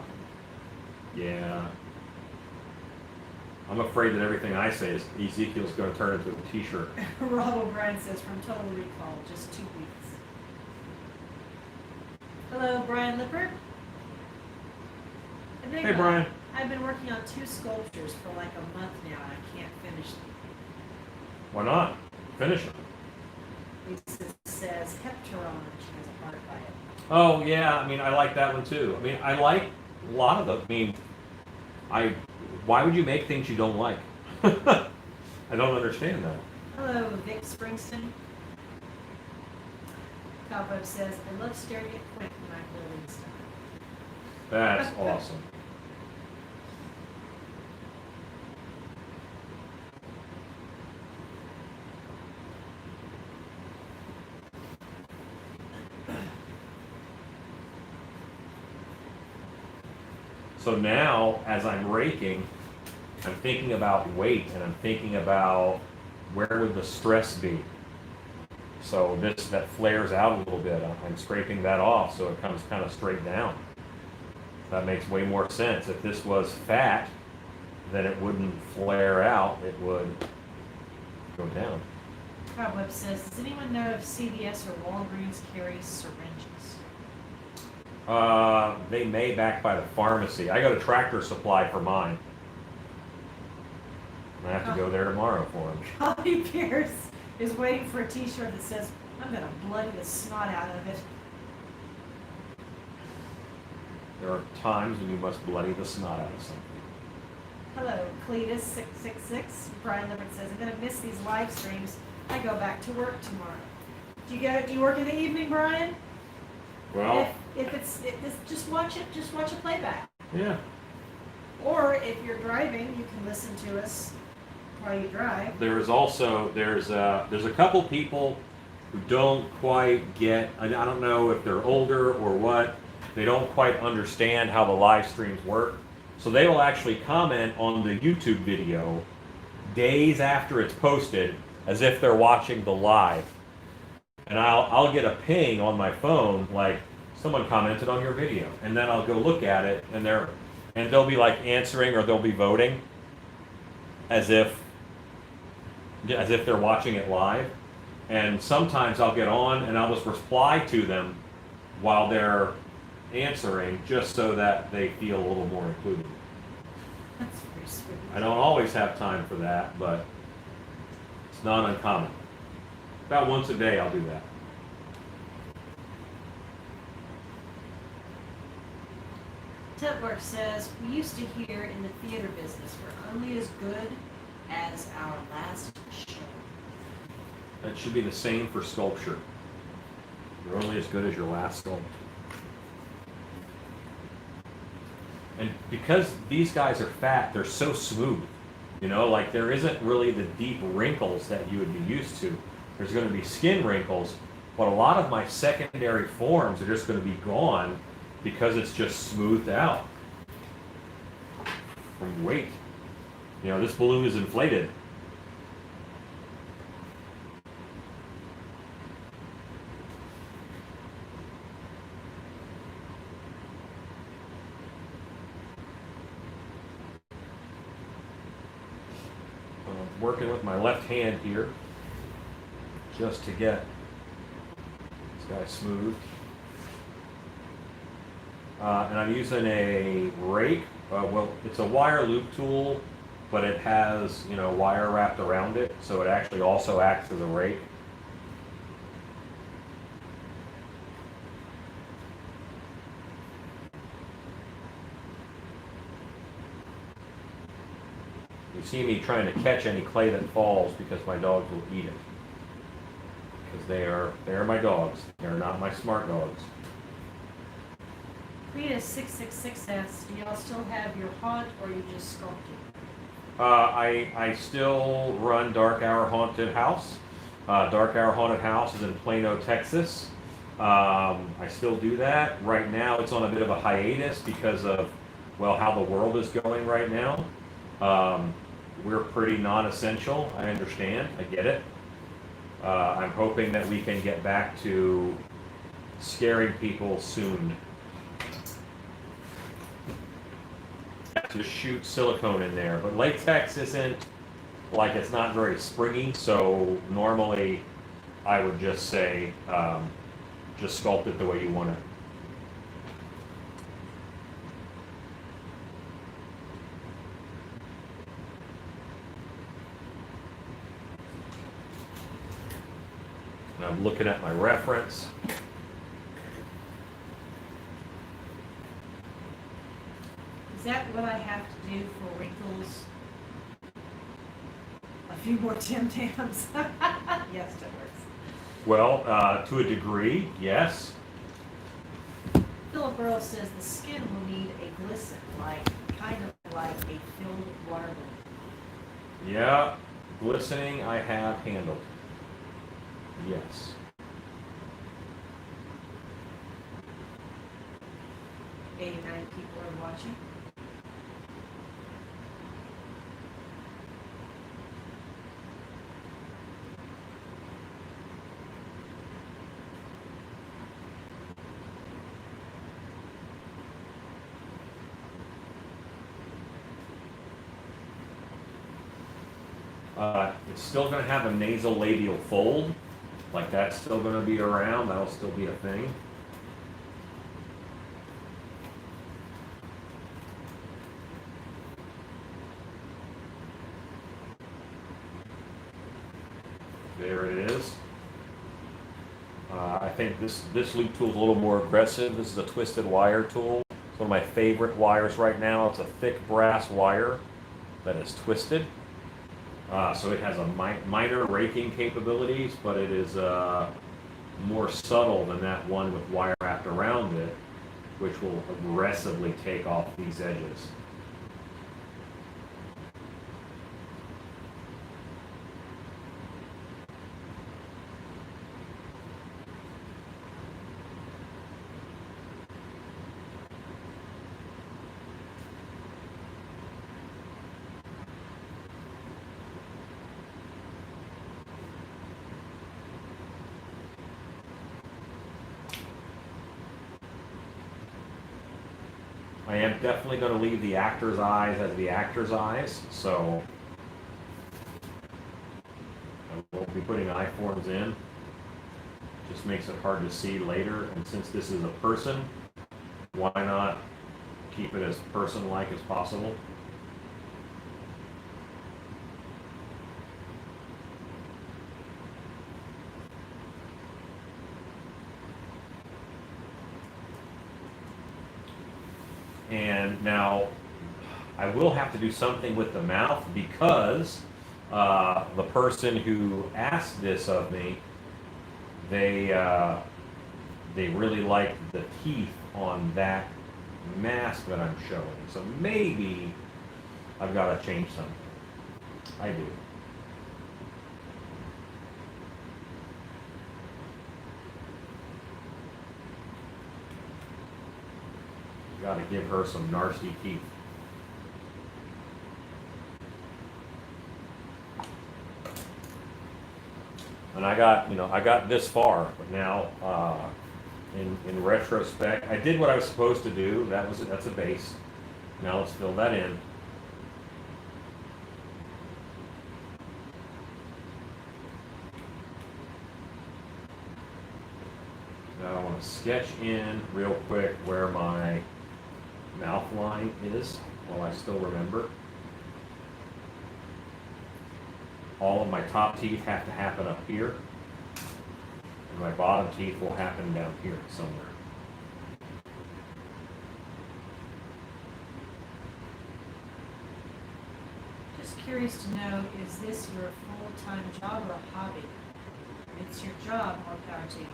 Yeah. I'm afraid that everything I say is Ezekiel's going to turn into a t-shirt. Rob O'Brien says, from Total Recall, just 2 weeks. Hello, Brian Lippert. Hey, Brian. I've been working on 2 sculptures for like a month now, and I can't finish them. Why not? Finish them. Lisa says, Heptaron, she has a heart by it. Oh, yeah. I mean, I like that one, too. I mean, I like a lot of them. I mean, why would you make things you don't like? I don't understand that. Hello, Vic Springston. Cobweb says, I love staring at Quint when I'm building stuff. That's awesome. So now, as I'm raking, I'm thinking about weight, and I'm thinking about where would the stress be. So that flares out a little bit. I'm scraping that off so it comes kind of straight down. That makes way more sense. If this was fat, then it wouldn't flare out. It would go down. Cobweb says, does anyone know if CVS or Walgreens carries syringes? They may back by the pharmacy. I got a Tractor Supply for mine. I have to go there tomorrow for them. Holly Pierce is waiting for a t-shirt that says, I'm going to bloody the snot out of it. There are times when you must bloody the snot out of something. Hello, Cletus666. Brian Lippert says, I'm going to miss these live streams. I go back to work tomorrow. Do you work in the evening, Brian? Well, Just watch it. Just watch a playback. yeah. Or if you're driving, you can listen to us while you drive. There's a couple people who don't quite get. I don't know if they're older or what. They don't quite understand how the live streams work. So they will actually comment on the YouTube video days after it's posted, as if they're watching the live. And I'll get a ping on my phone like someone commented on your video, and then I'll go look at it, and they'll be like answering or they'll be voting as if they're watching it live. And sometimes I'll get on and I'll just reply to them while they're answering, just so that they feel a little more included. That's very sweet. I don't always have time for that, but it's not uncommon. About once a day I'll do that. Tetwork says, we used to hear in the theater business, we're only as good as our last show. That should be the same for sculpture. You're only as good as your last sculpt. And because these guys are fat, they're so smooth. You know, like there isn't really the deep wrinkles that you would be used to. There's going to be skin wrinkles, but a lot of my secondary forms are just going to be gone because it's just smoothed out from weight. You know, this balloon is inflated. I'm working with my left hand here just to get this guy smooth. And I'm using a rake. Well, it's a wire loop tool, but it has, you know, wire wrapped around it, so it actually also acts as a rake. You see me trying to catch any clay that falls because my dogs will eat it. Because they are my dogs. They are not my smart dogs. Rita666 asks, do y'all still have your haunt or you just sculpting? I still run Dark Hour Haunted House. Dark Hour Haunted House is in Plano, Texas. I still do that. Right now it's on a bit of a hiatus because of, well, how the world is going right now. We're pretty non-essential. I understand. I get it. I'm hoping that we can get back to scaring people soon. To shoot silicone in there, but latex isn't, like, it's not very springy, so normally I would just say just sculpt it the way you want it. And I'm looking at my reference. Is that what I have to do for wrinkles? A few more Tim Tams? Yes, it works. Well, to a degree, yes. Philip Burrow says the skin will need a glisten, kind of like a filled water balloon. Yeah, glistening I have handled. Yes. $89 people are watching. It's still going to have a nasolabial fold. Like, that's still going to be around. That'll still be a thing. There it is. I think this loop tool is a little more aggressive. This is a twisted wire tool. It's one of my favorite wires right now. It's a thick brass wire that is twisted. So it has a minor raking capabilities, but it is more subtle than that one with wire wrapped around it, which will aggressively take off these edges. I am definitely going to leave the actor's eyes as the actor's eyes, so I won't be putting eye forms in. Just makes it hard to see later, and since this is a person, why not keep it as person-like as possible? And now I will have to do something with the mouth because the person who asked this of me, they really liked the teeth on that mask that I'm showing. So maybe I've got to change something. I do. Got to give her some nasty teeth. And I got this far, but now, in retrospect, I did what I was supposed to do. That's a base. Now let's fill that in. Now I want to sketch in real quick where my mouth line is while I still remember. All of my top teeth have to happen up here, and my bottom teeth will happen down here somewhere. Just curious to know, is this your full-time job or a hobby? If it's your job, more power to you.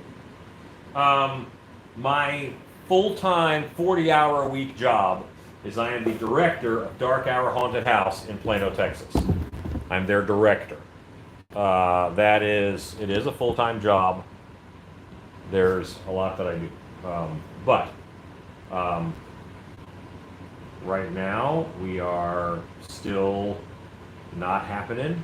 My full-time 40-hour-a-week job is I am the director of Dark Hour Haunted House in Plano, Texas. I'm their director. It is a full-time job. There's a lot that I do. But right now, we are still not happening.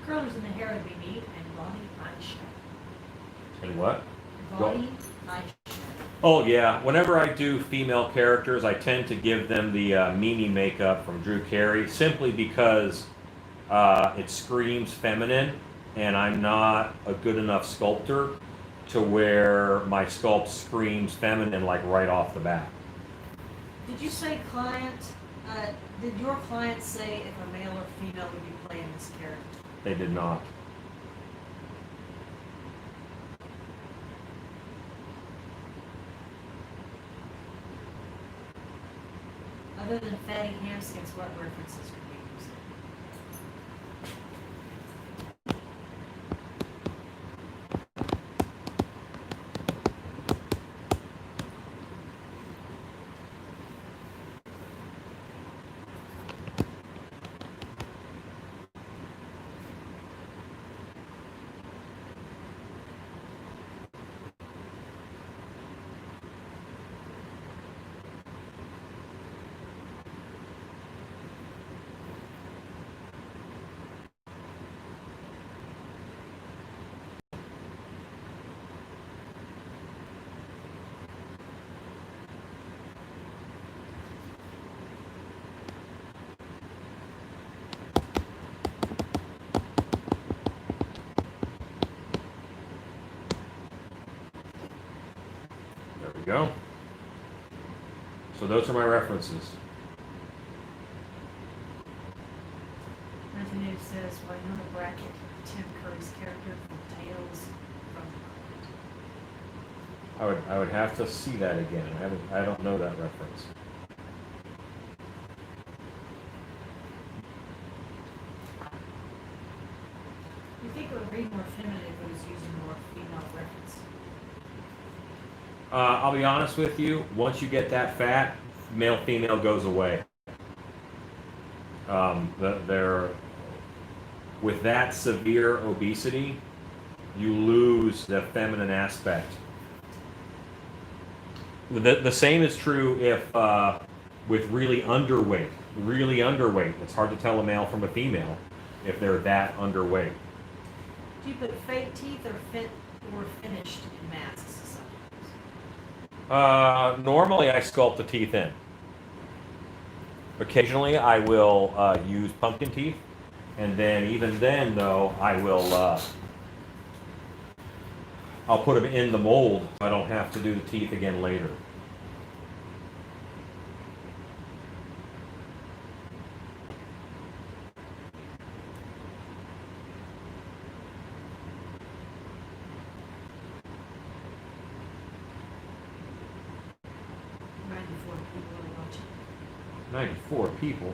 Curlers in the hair would be neat, and body eyeshadow. And what? Body eyeshadow. Oh yeah, whenever I do female characters, I tend to give them the Mimi makeup from Drew Carey, simply because it screams feminine, and I'm not a good enough sculptor to where my sculpt screams feminine like right off the bat. Did you say client? Did your client say if a male or female would be playing this character? They did not. Other than fatty hamskins, what references could we use? go. So those are my references. Anthony says, why not a bracket Tim Curry's character from Tales from the Crypt? I would have to see that again. I don't know that reference. You think it would read more feminine if it was using more female reference? I'll be honest with you. Once you get that fat, male female goes away. They're with that severe obesity, you lose the feminine aspect. The same is true if with really underweight. Really underweight. It's hard to tell a male from a female if they're that underweight. Do you put fake teeth or finished in masks sometimes? Normally I sculpt the teeth in. Occasionally I will use pumpkin teeth, and then even then though I will I'll put them in the mold so I don't have to do the teeth again later. People are watching. 94 people.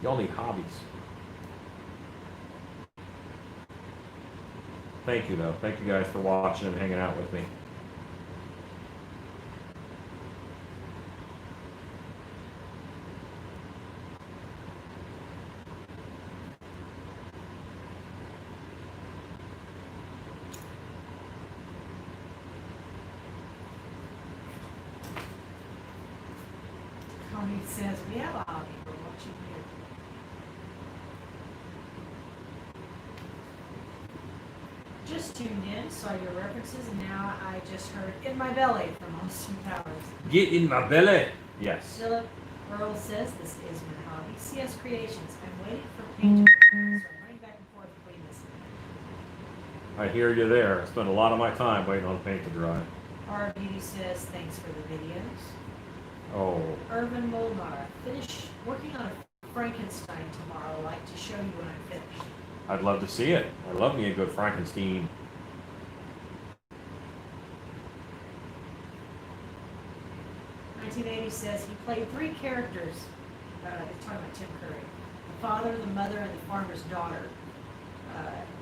Y'all need hobbies. Thank you though. Thank you guys for watching and hanging out with me. Connie says, we have a hobby, we're watching here. Just tuned in, saw your references, and now I just heard In My Belly from Austin Powers. Get in my belly. Yes. Philip Earl says, this is my hobby. CS Creations, I'm waiting for paint to so I'm running back and forth between this. I hear you there. I spend a lot of my time waiting on paint to dry. R Beauty says, thanks for the videos. Oh. Irvin Molnar, finish working on a Frankenstein tomorrow. Like to show you when I'm finished. I'd love to see it. I love me a good Frankenstein. "1980 says he played 3 characters. They're talking about Tim Curry. The father, the mother, and the farmer's daughter.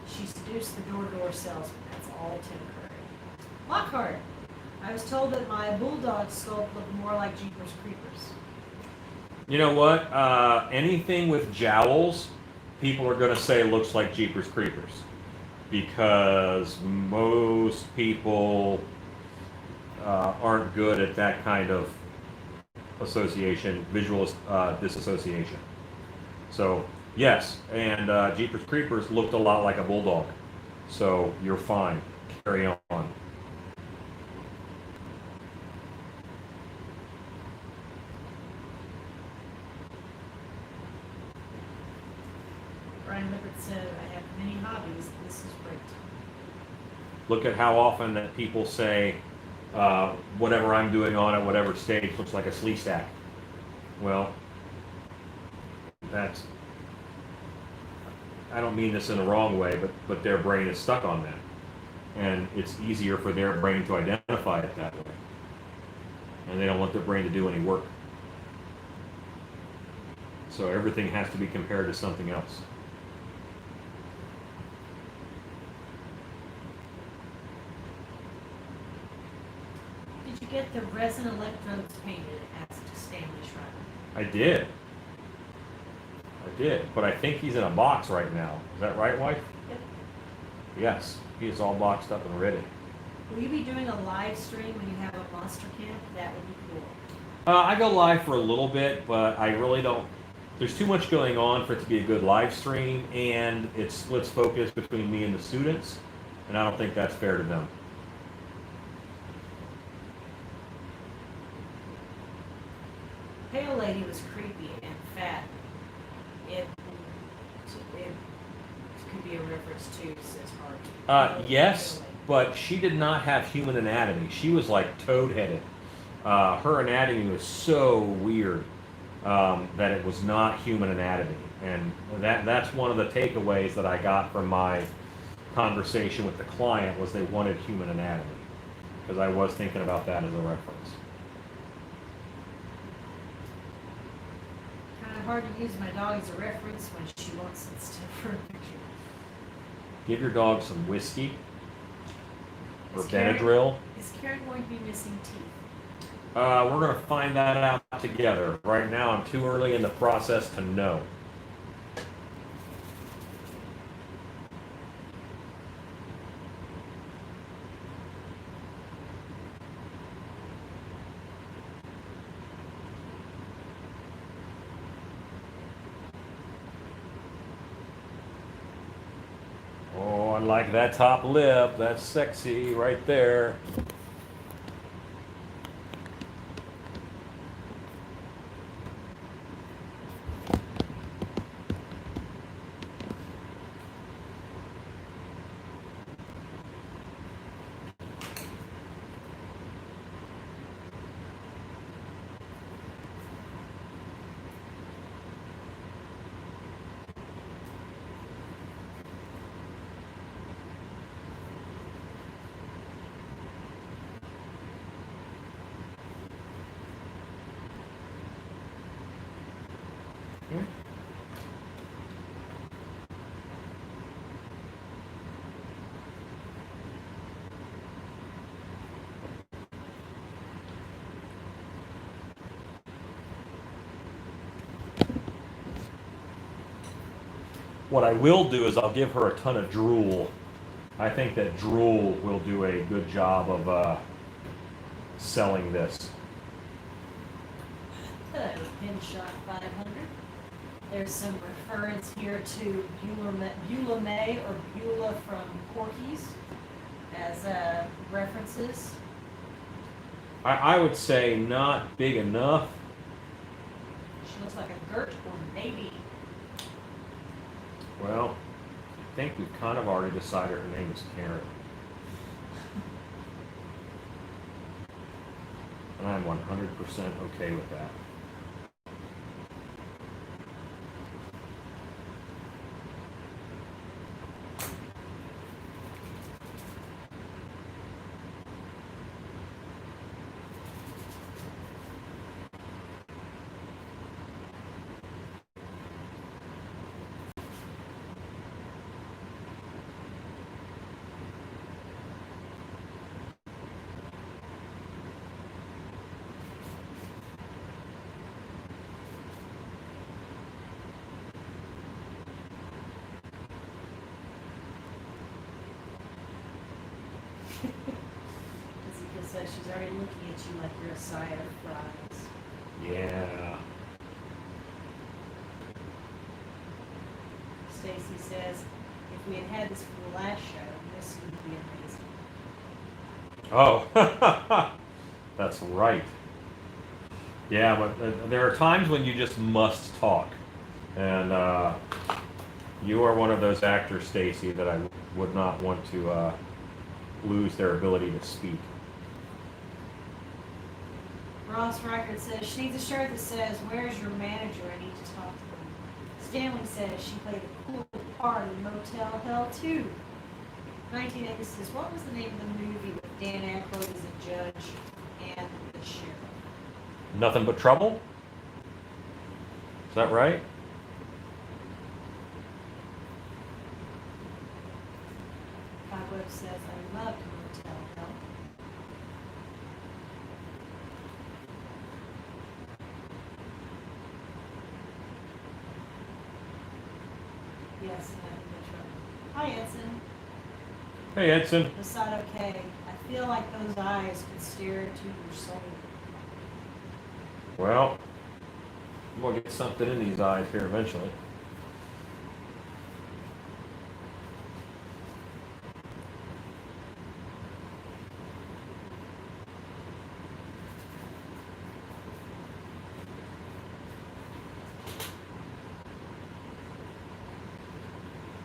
She seduced the door-to-door salesman. That's all Tim Curry. Lockhart. I was told that my bulldog sculpt looked more like Jeepers Creepers. You know what? Anything with jowls, people are going to say looks like Jeepers Creepers. Because most people aren't good at that kind of association, visual disassociation. So, yes, and Jeepers Creepers looked a lot like a bulldog. So, you're fine. Carry on. Brian Lippert said, I have many hobbies. This is great. Look at how often that people say, whatever I'm doing on at whatever stage looks like a slee stack. Well, that's, I don't mean this in the wrong way, but their brain is stuck on that. And it's easier for their brain to identify it that way. And they don't want their brain to do any work. So everything has to be compared to something else. Did you get the resin electrodes painted as to Stanley Schreiber? I did. But I think he's in a box right now. Is that right, wife? Yep. Yes, he is all boxed up and ready. Will you be doing a live stream when you have a monster camp? That would be cool. I go live for a little bit, but I really don't. There's too much going on for it to be a good live stream, and it splits focus between me and the students, and I don't think that's fair to them. Pale Lady was creepy and fat. It could be a reference to, says Hart. Yes, but she did not have human anatomy. She was like toad-headed. Her anatomy was so weird that it was not human anatomy, and that's one of the takeaways that I got from my conversation with the client was they wanted human anatomy, because I was thinking about that as a reference. Kind of hard to use my dog as a reference when she wants it stuff for a picture. Give your dog some whiskey or Is Karen- Benadryl. Is Karen going to be missing teeth? We're going to find that out together. Right now, I'm too early in the process to know. Oh, I like that top lip. That's sexy right there. What I will do is I'll give her a ton of drool. I think that drool will do a good job of selling this. Hello, Pinshot 500. There's some reference here to Beulah May or Beulah from Corky's as references. I would say not big enough. She looks like a Gert or maybe. Well, I think we've kind of already decided her name is Karen. And I'm 100% okay with that. Ezekiel says she's already looking at you like you're a side of fries. Yeah. Stacy says, if we had had this for the last show, this would be amazing. Oh, that's right. Yeah, but there are times when you just must talk. And you are one of those actors, Stacy, that I would not want to lose their ability to speak. Ross Reichert says she needs a shirt that says, "Where's your manager? I need to talk to him." Stanley says she played a cool part in Motel Hell 2. 1980 says, what was the name of the movie with Dan Aykroyd as a judge and the sheriff? Nothing But Trouble? Is that right? Cobweb says, I loved Motel Hell. Yes, Nothing But Trouble. Hi, Edson. Hey, Edson. Is that okay? I feel like those eyes could stare into your soul. Well, we'll get something in these eyes here eventually.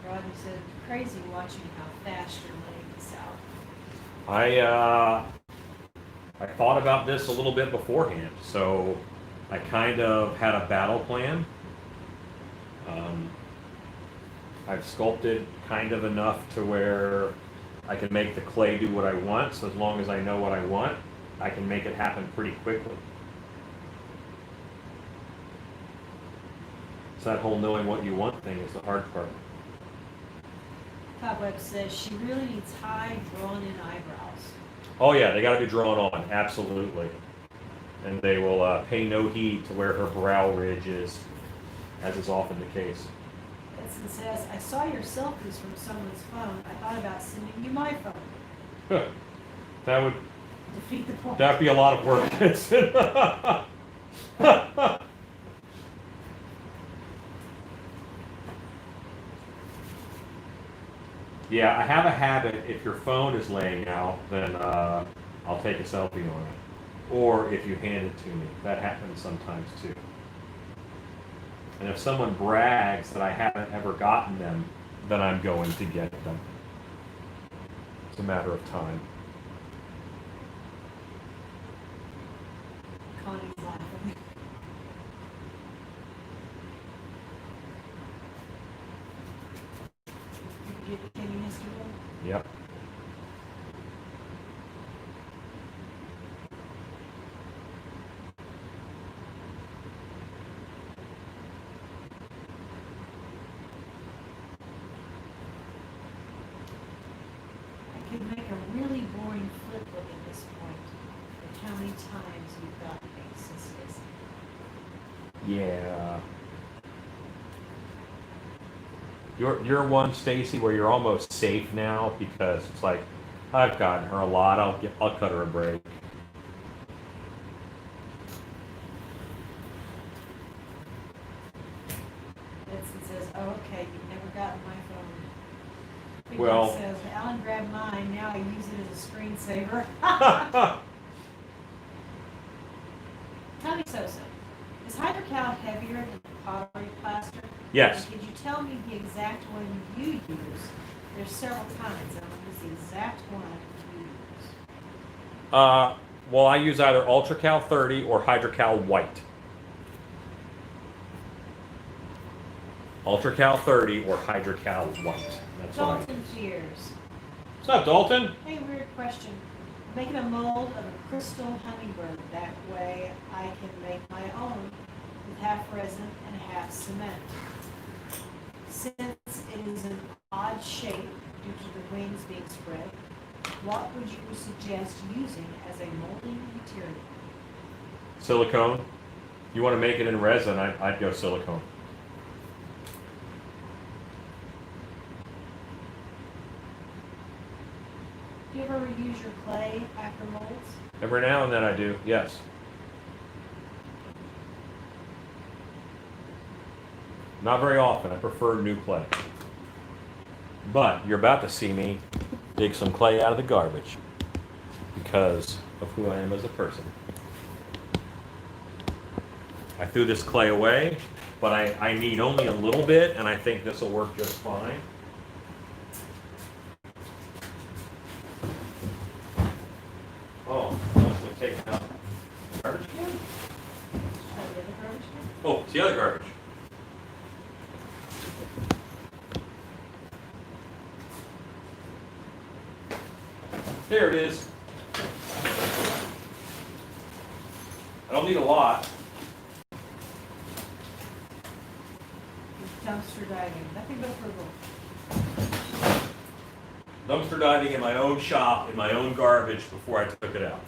Roger said, crazy watching how fast you're laying this out. I thought about this a little bit beforehand, so I kind of had a battle plan. I've sculpted kind of enough to where I can make the clay do what I want, so as long as I know what I want, I can make it happen pretty quickly. It's that whole knowing what you want thing is the hard part. Cobweb says she really needs high, drawn-in eyebrows. Oh yeah, they got to be drawn on, absolutely. And they will pay no heed to where her brow ridge is, as is often the case. Edson says, I saw your selfies from someone's phone. I thought about sending you my phone. That would Defeat the point. that'd be a lot of work. Yeah, I have a habit, if your phone is laying out, then I'll take a selfie on it. Or if you hand it to me. That happens sometimes too. And if someone brags that I haven't ever gotten them, then I'm going to get them. It's a matter of time. Connie's laughing. Did you get the Kenny yesterday? Yep. I could make a really boring flip book at this point. But how many times you've gotten me since this? Yeah. You're one, Stacy, where you're almost safe now because it's like I've gotten her a lot. I'll cut her a break. Edson says, oh, okay, you've never gotten my phone. Big Well- Mike says, Alan grabbed mine, now I use it as a screensaver. Tommy Sosa, is hydrocal heavier than pottery plaster? Yes. And could you tell me the exact one you use? There's several kinds, and what is the exact one you use? Well, I use either UltraCal 30 or HydroCal White. UltraCal 30 or HydroCal White. That's what I use. Dalton Fears. What's up, Dalton? Hey, weird question. Making a mold of a crystal hummingbird. That way I can make my own with half resin and half cement. Since it is an odd shape due to the wings being spread, what would you suggest using as a molding material? Silicone. You want to make it in resin, I'd go silicone. Do you ever reuse your clay after molds? Every now and then I do, yes. Not very often. I prefer new clay. But you're about to see me dig some clay out of the garbage because of who I am as a person. I threw this clay away, but I need only a little bit, and I think this will work just fine. Oh, I'm going to take out the garbage can? Try the other garbage can? Oh, it's the other garbage. There it is. I don't need a lot. Dumpster diving. Nothing but approval. Dumpster diving in my own shop, in my own garbage before I took it out.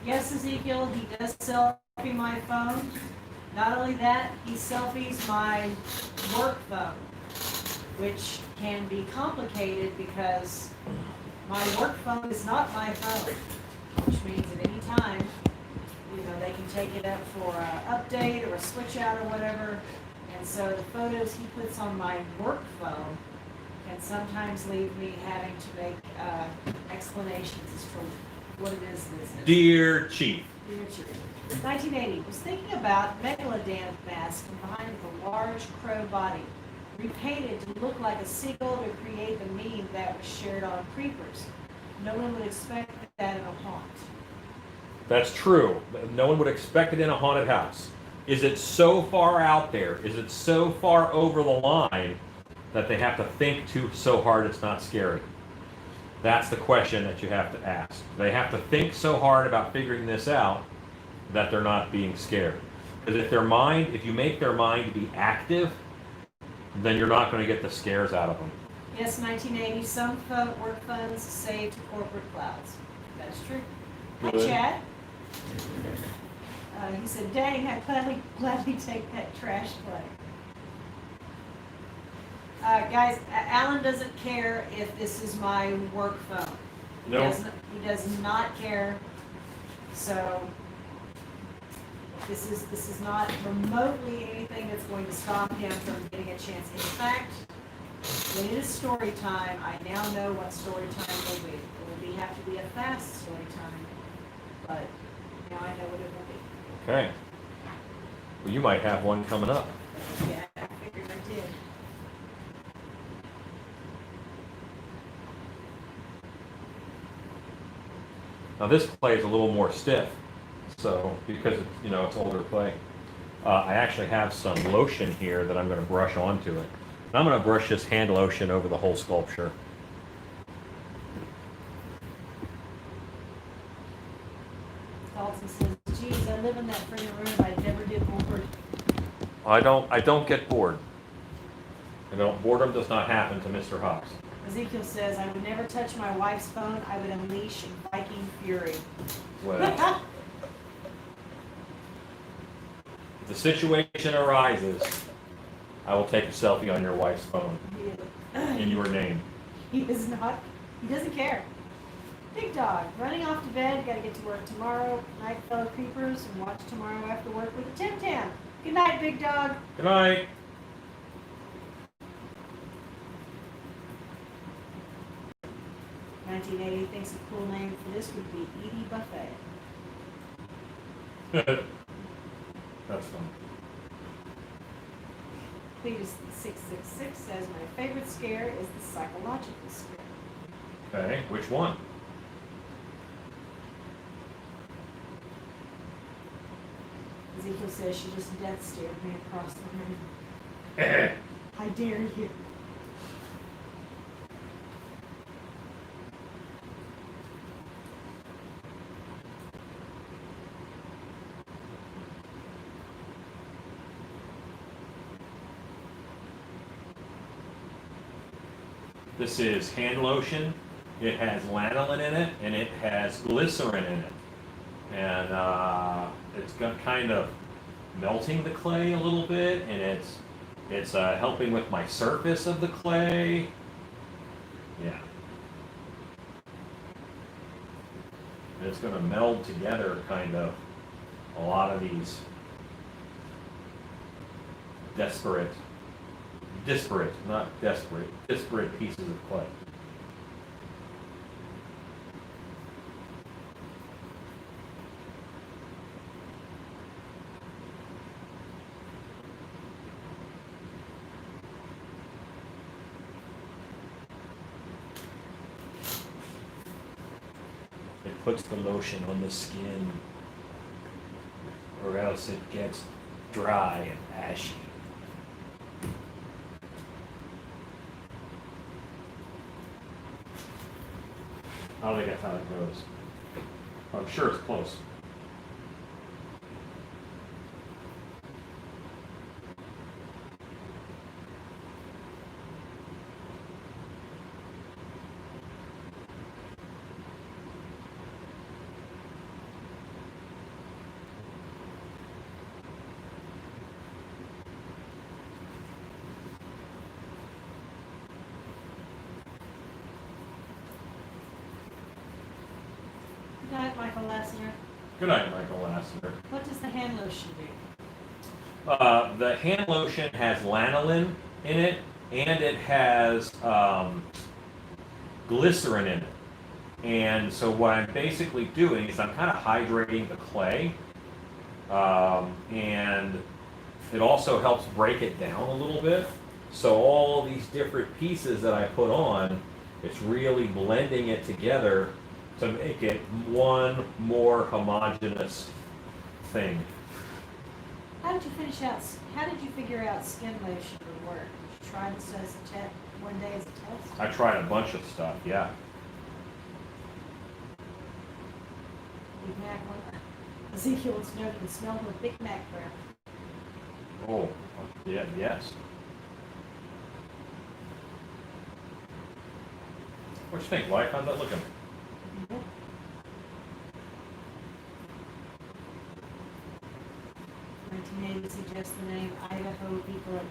Yes, Ezekiel, he does selfie my phone. Not only that, he selfies my work phone, which can be complicated because my work phone is not my phone, which means at any time, you know, they can take it up for an update or a switch out or whatever. And so the photos he puts on my work phone can sometimes leave me having to make explanations as to what it is that is. Dear Chief. Dear Chief. 1980, was thinking about Megalodon mask combined with a large crow body, repainted to look like a seagull to create the meme that was shared on Creepers. No one would expect that in a haunt. That's true. No one would expect it in a haunted house. Is it so far out there? Is it so far over the line that they have to think so hard it's not scary? That's the question that you have to ask. They have to think so hard about figuring this out that they're not being scared. Because if you make their mind be active, then you're not going to get the scares out of them. Yes, 1980, some work funds saved to corporate clouds. That's true. Hi, Good. Chad. He said, dang, I'd gladly take that trash play. Guys, Alan doesn't care if this is my work phone. No. He does not care. So this is not remotely anything that's going to stop him from getting a chance. In fact, when it is story time, I now know what story time will be. It will have to be a fast story time, but now I know what it will be. Okay. Well, you might have one coming up. Yeah, I figured I did. Now this clay is a little more stiff, so because it's older clay. I actually have some lotion here that I'm going to brush onto it. And I'm going to brush this hand lotion over the whole sculpture. Dalton says, geez, I live in that friggin' room, I never get bored. I don't get bored. Boredom does not happen to Mr. Hawks. Ezekiel says, I would never touch my wife's phone, I would unleash Viking fury. Well, if the situation arises, I will take a selfie on your wife's phone in your name. He doesn't care. Big dog, running off to bed, gotta get to work tomorrow. Night, fellow creepers, and watch tomorrow after work with a Tim Tam. Good night, big dog. Good night. $1980 thinks a cool name for this would be Edie Buffet. That's fun. Cletus 666 says, my favorite scare is the psychological scare. Okay, which one? Ezekiel says she just death stared me across the room. I dare you. This is hand lotion. It has lanolin in it, and it has glycerin in it. And it's got kind of melting the clay a little bit, and it's helping with my surface of the clay. Yeah. And it's going to meld together kind of a lot of these disparate pieces of clay. It puts the lotion on the skin, or else it gets dry and ashy. I don't think that's how it goes. I'm sure it's close. Good night, Michael Lassner. Good night, Michael Lassner. What does the hand lotion do? The hand lotion has lanolin in it, and it has glycerin in it. And so what I'm basically doing is I'm kind of hydrating the clay, and it also helps break it down a little bit. So all these different pieces that I put on, it's really blending it together to make it one more homogeneous thing. How did you figure out skin motion would work? Did you try this as a test one day as a test? I tried a bunch of stuff, yeah. Big Mac one. Ezekiel and Snow can smell the Big Mac breath. Oh, yeah, yes. What you think, wife? How's that looking? Yeah. 1980 suggests the name Idaho Beagle.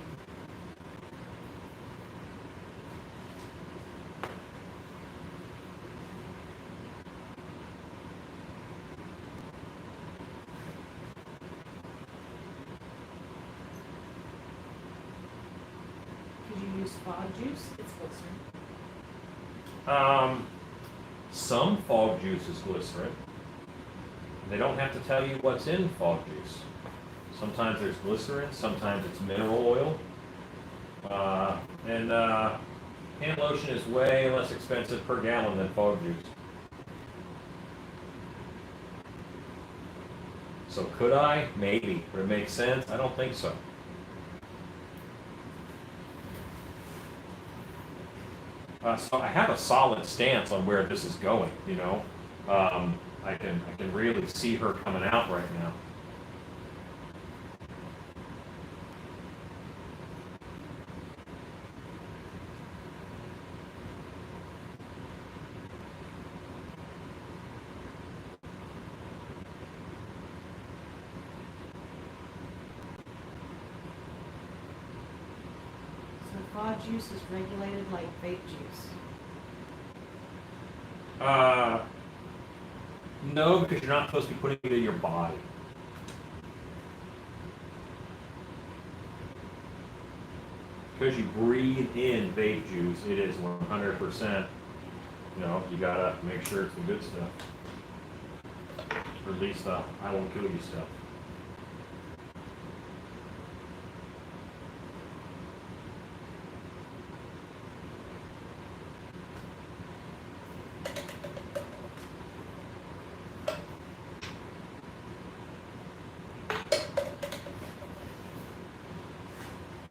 Could you use fog juice? It's glycerin. Some fog juice is glycerin. They don't have to tell you what's in fog juice. Sometimes there's glycerin, sometimes it's mineral oil. And hand lotion is way less expensive per gallon than fog juice. So could I? Maybe. Would it make sense? I don't think so. So I have a solid stance on where this is going, you know. I can really see her coming out right now. Fog juice is regulated like vape juice. No, because you're not supposed to be putting it in your body. Because you breathe in vape juice, it is 100%. You know, you gotta make sure it's the good stuff. Or at least the I won't kill you stuff.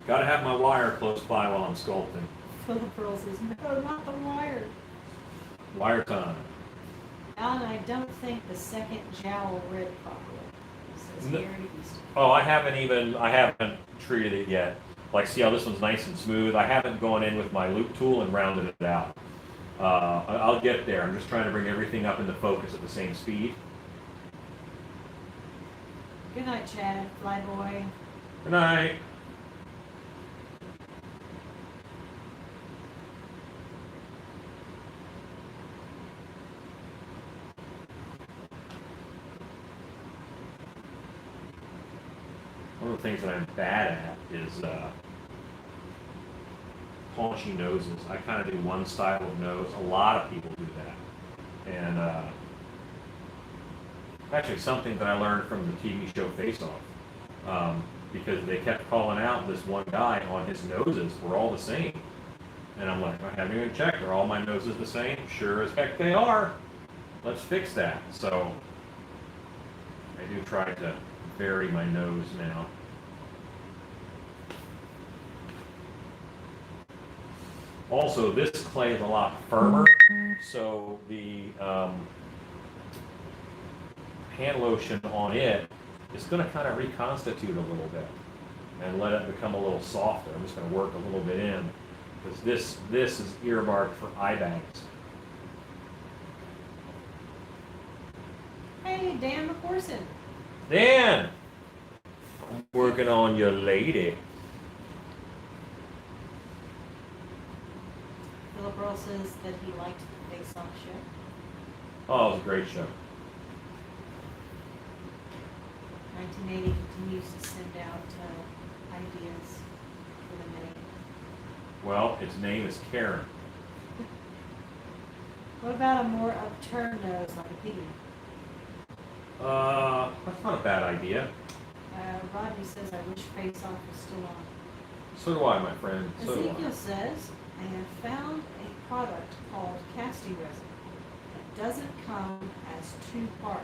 Gotta have my wire close by while I'm sculpting. Philip Pearl says, no, not the wire. Wire time. Alan, I don't think the second jowl read properly. Says No. Gary Easton. Oh, I haven't treated it yet. Like, see how this one's nice and smooth? I haven't gone in with my loop tool and rounded it out. I'll get there. I'm just trying to bring everything up into focus at the same speed. Good night, Chad, Flyboy. Good night. One of the things that I'm bad at is paunchy noses. I kind of do one style of nose. A lot of people do that. And actually something that I learned from the TV show Face Off. Because they kept calling out this one guy on his noses were all the same. And I'm like, I haven't even checked. Are all my noses the same? Sure as heck they are. Let's fix that. So I do try to vary my nose now. Also, this clay is a lot firmer, so the hand lotion on it is going to kind of reconstitute a little bit and let it become a little softer. I'm just going to work a little bit in because this is earmarked for eye bags. Hey, Dan McCorson. Dan, I'm working on your lady. Philip Pearl says that he liked the Face Off show. Oh, it was a great show. 1980 continues to send out ideas for the name. Well, its name is Karen. What about a more upturned nose like a piggy? That's not a bad idea. Rodney says, I wish Face Off was still on. So do I, my friend. So do Ezekiel I. says, I have found a product called casting resin that doesn't come as two-part.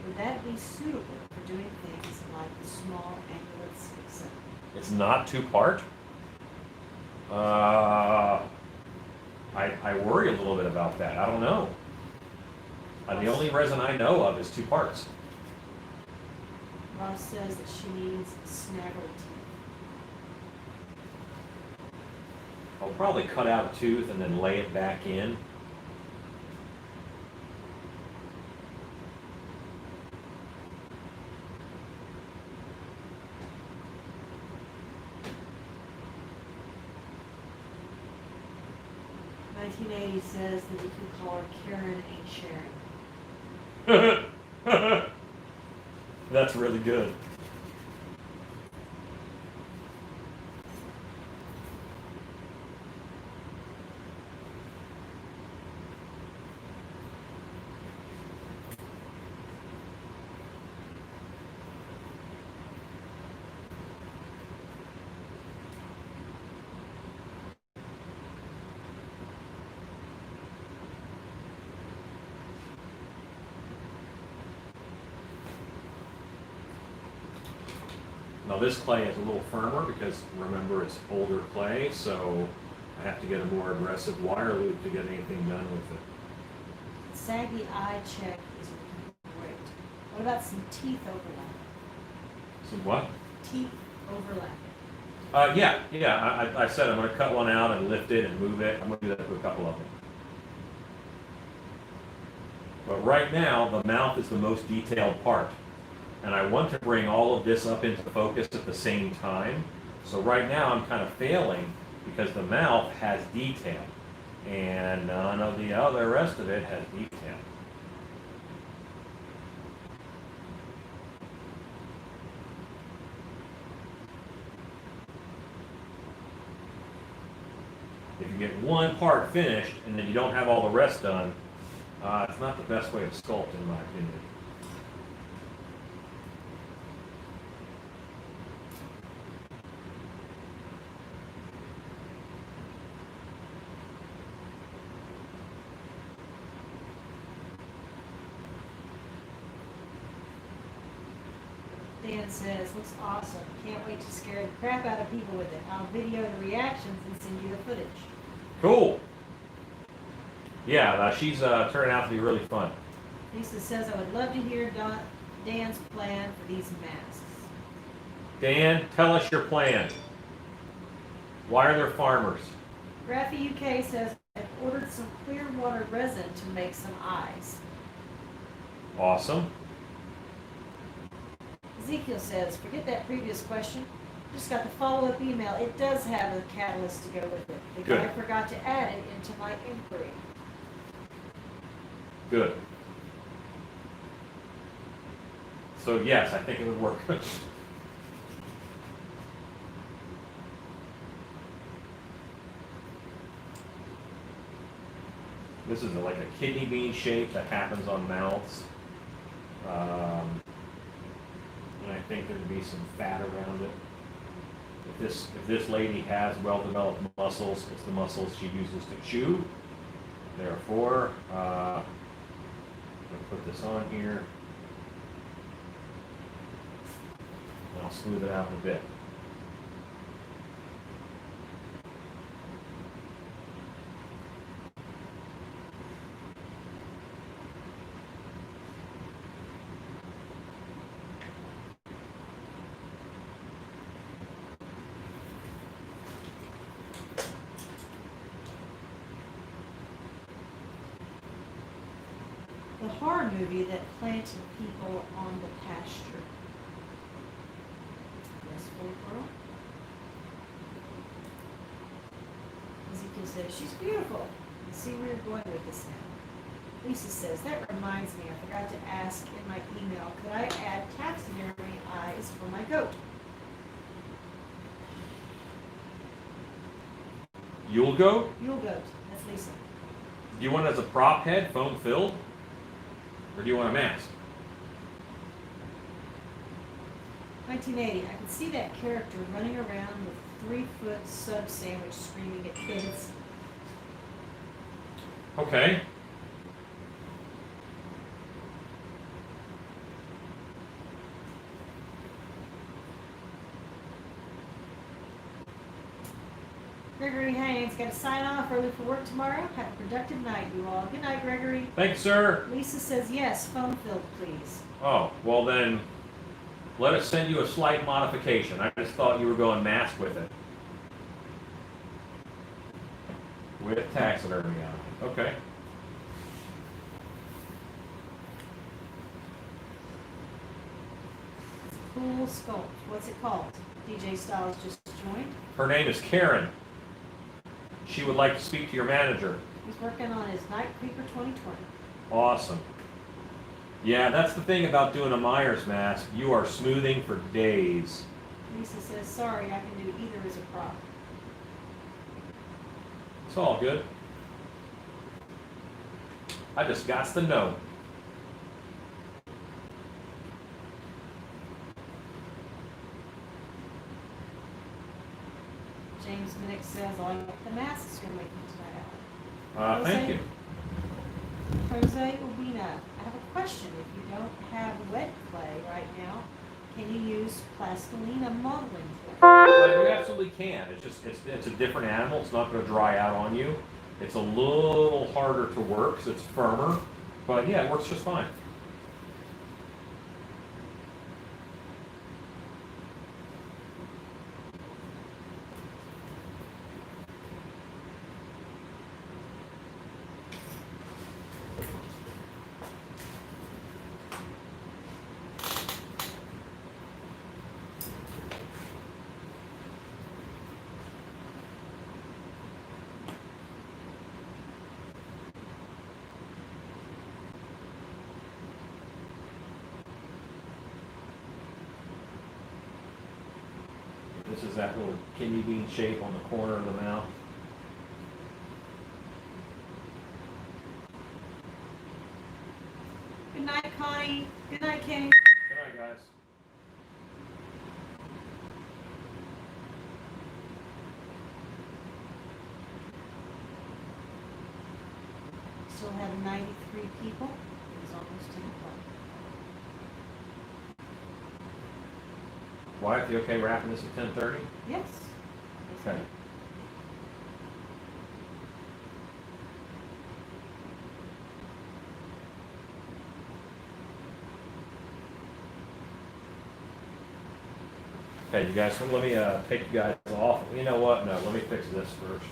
Would that be suitable for doing things like the small amulets, etc.? It's not two-part? I worry a little bit about that. I don't know. The only resin I know of is two parts. Ross says that she needs snaggle teeth. I'll probably cut out a tooth and then lay it back in. He says that you can call her Karen ain't Sharon. That's really good. Now this clay is a little firmer because remember it's older clay, so I have to get a more aggressive wire loop to get anything done with it. Saggy eye check is great. What about some teeth overlap? Some what? Teeth overlap. Yeah. I said I'm going to cut one out and lift it and move it. I'm going to do that with a couple of them. But right now, the mouth is the most detailed part. And I want to bring all of this up into focus at the same time. So right now I'm kind of failing because the mouth has detail and none of the other rest of it has detail. If you get one part finished and then you don't have all the rest done, it's not the best way to sculpt in my opinion. Dan says, looks awesome. Can't wait to scare the crap out of people with it. I'll video the reactions and send you the footage. Cool. Yeah, she's turning out to be really fun. Lisa says, I would love to hear Dan's plan for these masks. Dan, tell us your plan. Why are there farmers? Graphy UK says, I've ordered some clear water resin to make some eyes. Awesome. Ezekiel says, forget that previous question. Just got the follow-up email. It does have a catalyst to go with it. The Good. guy forgot to add it into my inquiry. Good. So yes, I think it would work. This is like a kidney bean shape that happens on mouths. And I think there'd be some fat around it. If this lady has well-developed muscles, it's the muscles she uses to chew. Therefore, I'm going to put this on here. And I'll smooth it out in a bit. The horror movie that planted people on the pasture. Yes, little girl. Ezekiel says, she's beautiful. You see where you're going with this now. Lisa says, that reminds me, I forgot to ask in my email, could I add taxidermy eyes for my goat? Yule goat? Yule goat. That's Lisa. Do you want it as a prop head, foam filled? Or do you want a mask? 1980. I can see that character running around with 3-foot sub sandwich screaming at kids. Okay. Gregory Haynes got to sign off early for work tomorrow. Have a productive night, you all. Good night, Gregory. Thanks, sir. Lisa says yes. Phone filled, please. Oh, well then, let us send you a slight modification. I just thought you were going mask with it. With taxidermy on it. Okay. Cool sculpt. What's it called? DJ Styles just joined. Her name is Karen. She would like to speak to your manager. He's working on his Night Creeper 2020. Awesome. Yeah, that's the thing about doing a Myers mask. You are smoothing for days. Lisa says, sorry, I can do either as a prop. It's all good. I just got to know. James Minnick says, I like the masks you're making tonight. Thank you. Jose Ubina, I have a question. If you don't have wet clay right now, can you use plastilina modeling clay? You absolutely can. It's just it's a different animal. It's not going to dry out on you. It's a little harder to work, so it's firmer. But yeah, it works just fine. This is that little kidney bean shape on the corner of the mouth. Good night, Connie. Good night, Kenny. Good night, guys. Still have 93 people. It's almost 10 o'clock. Wife, you okay wrapping this at 10:30? Yes. Okay. Okay, you guys, let me take you guys off. You know what? No, let me fix this first.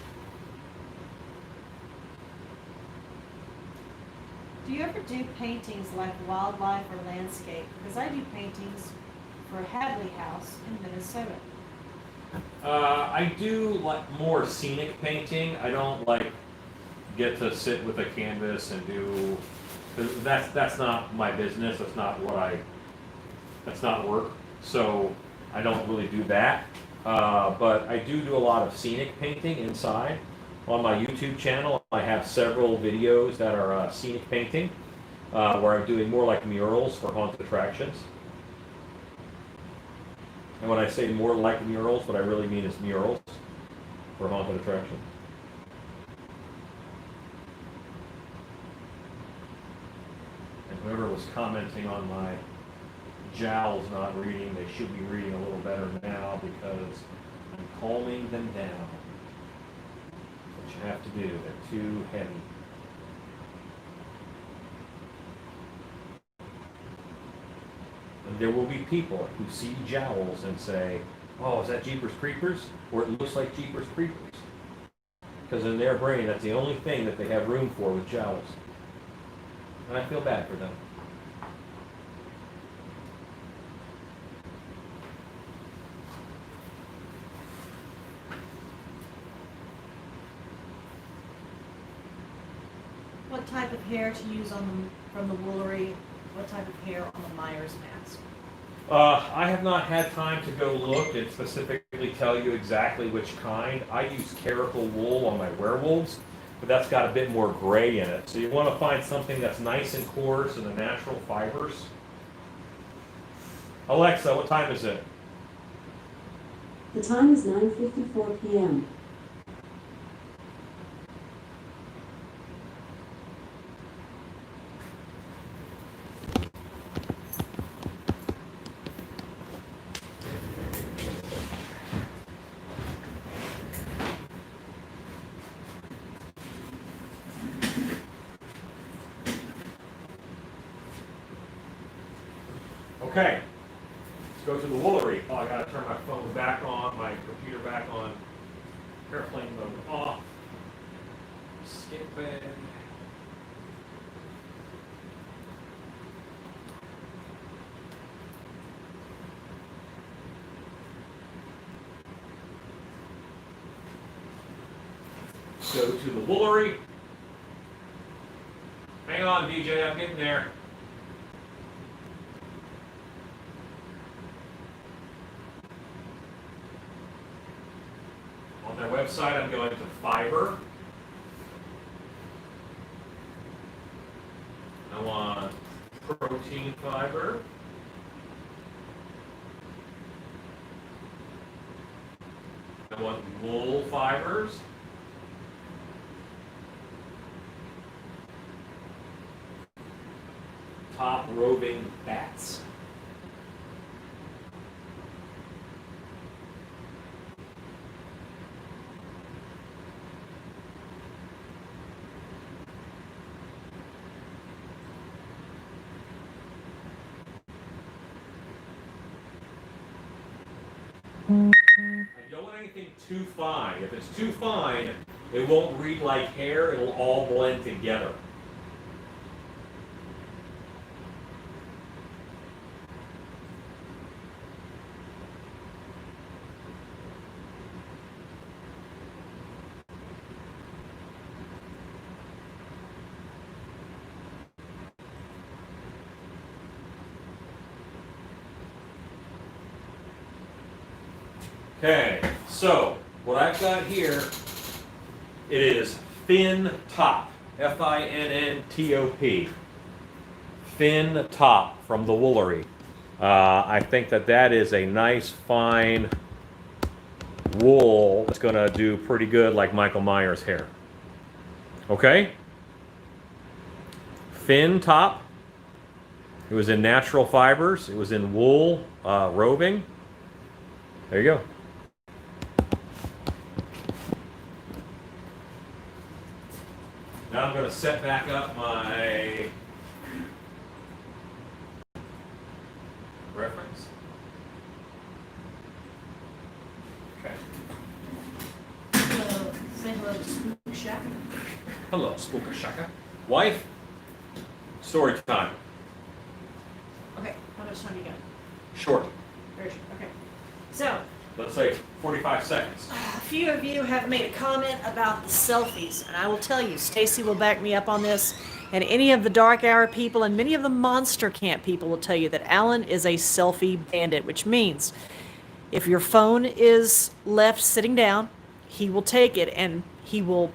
Do you ever do paintings like wildlife or landscape? Because I do paintings for Hadley House in Minnesota. I do like more scenic painting. I don't like get to sit with a canvas and do. 'Cause that's not my business. That's not what that's not work. So I don't really do that. But I do a lot of scenic painting inside. On my YouTube channel, I have several videos that are scenic painting, where I'm doing more like murals for haunted attractions. And when I say more like murals, what I really mean is murals for haunted attraction. And whoever was commenting on my jowls not reading, they should be reading a little better now because I'm calming them down. That's what you have to do. They're too heavy. And there will be people who see jowls and say, oh, is that Jeepers Creepers? Or it looks like Jeepers Creepers. Because in their brain, that's the only thing that they have room for with jowls. And I feel bad for them. What type of hair to use from the Woolery? What type of hair on the Myers mask? I have not had time to go look and specifically tell you exactly which kind. I use caracal wool on my werewolves, but that's got a bit more gray in it. So you want to find something that's nice and coarse and the natural fibers. Alexa, what time is it? The time is 9:54 p.m. Okay, let's go to the Woolery. Oh, I gotta turn my phone back on, my computer back on. Airplane mode off. Skip bed. Go to the Woolery. Hang on, DJ, I'm getting there. On their website, I'm going to fiber. I want protein fiber. I want wool fibers. Top roving bats. I don't want anything too fine. If it's too fine, it won't read like hair, it'll all blend together. Okay, so what I've got here, it is fin top, F-I-N-N-T-O-P, fin top from the Woolery. I think that is a nice fine wool that's going to do pretty good like Michael Myers' hair. Okay? Fin top. It was in natural fibers. It was in wool roving. There you go. Now I'm going to set back up my reference. Okay. Hello, say hello to Spook Shack. Hello, Spooker Shaka. Wife, story time. Okay, how much time you got? Short. Very short, okay. So, Let's say 45 seconds. a few of you have made a comment about the selfies, and I will tell you, Stacy will back me up on this, and any of the dark hour people and many of the monster camp people will tell you that Alan is a selfie bandit, which means if your phone is left sitting down, he will take it and he will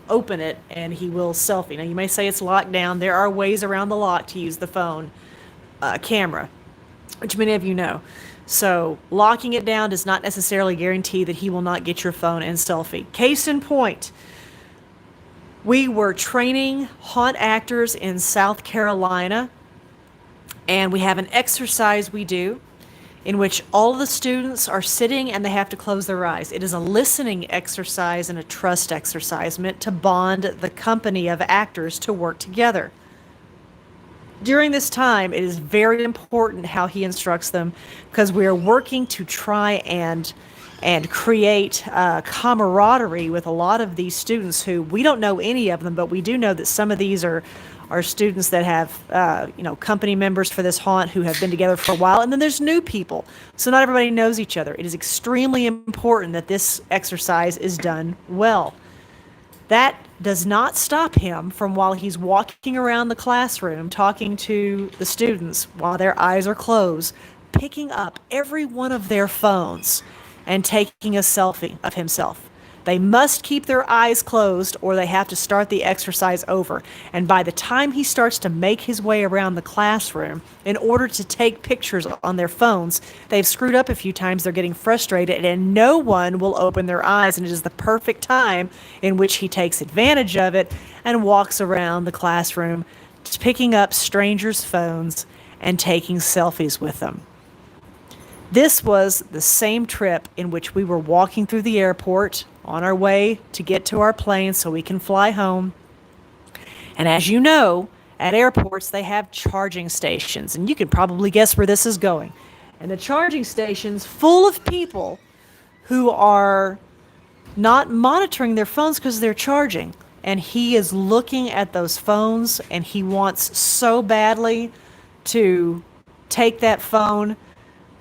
open it and he will selfie. Now, you may say it's locked down. There are ways around the lock to use the phone camera, which many of you know. So locking it down does not necessarily guarantee that he will not get your phone and selfie. Case in point, we were training haunt actors in South Carolina, and we have an exercise we do in which all of the students are sitting and they have to close their eyes. It is a listening exercise and a trust exercise meant to bond the company of actors to work together. During this time, it is very important how he instructs them, because we are working to try and create camaraderie with a lot of these students who we don't know any of them, but we do know that some of these are students that have company members for this haunt who have been together for a while, and then there's new people, so not everybody knows each other. It is extremely important that this exercise is done well. That does not stop him from, while he's walking around the classroom talking to the students while their eyes are closed, picking up every one of their phones and taking a selfie of himself. They must keep their eyes closed or they have to start the exercise over. And by the time he starts to make his way around the classroom in order to take pictures on their phones, they've screwed up a few times, they're getting frustrated, and no one will open their eyes. And it is the perfect time in which he takes advantage of it and walks around the classroom, picking up strangers' phones and taking selfies with them. This was the same trip in which we were walking through the airport on our way to get to our plane so we can fly home. And as you know, at airports, they have charging stations, and you can probably guess where this is going. And the charging stations full of people who are not monitoring their phones because they're charging. And he is looking at those phones, and he wants so badly to take that phone.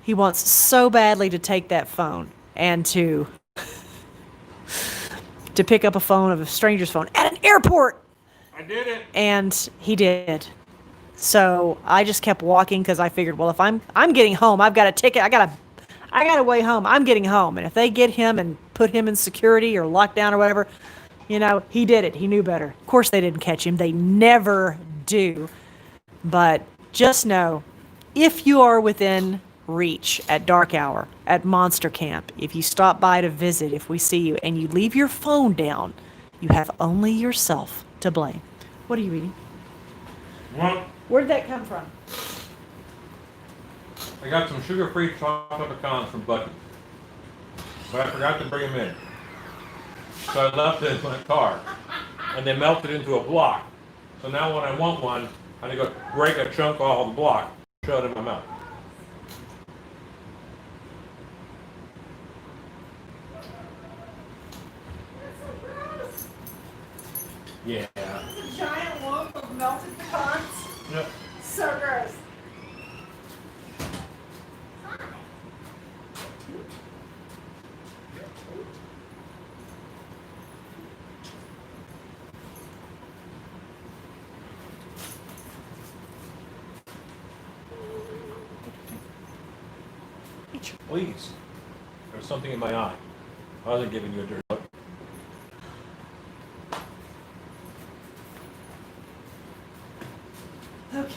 He wants so badly to take that phone and to pick up a phone of a stranger's phone at an airport. I did it. And he did. So I just kept walking because I figured, well, if I'm getting home, I've got a ticket. I got a way home. I'm getting home. And if they get him and put him in security or lockdown or whatever, he did it. He knew better. Of course they didn't catch him. They never do. But just know, if you are within reach at dark hour, at Monster Camp, if you stop by to visit, if we see you, and you leave your phone down, you have only yourself to blame. What are you eating? Well, Where did that come from? I got some sugar-free chocolate pecans from Bucky, but I forgot to bring them in. So I left it in my car, and they melted into a block. So now when I want one, I need to go break a chunk off of the block, shove it in my mouth. Yeah. It's a giant lump of melted pecans. Yep. So gross. Please. There's something in my eye. I wasn't giving you a dirty look. Okay.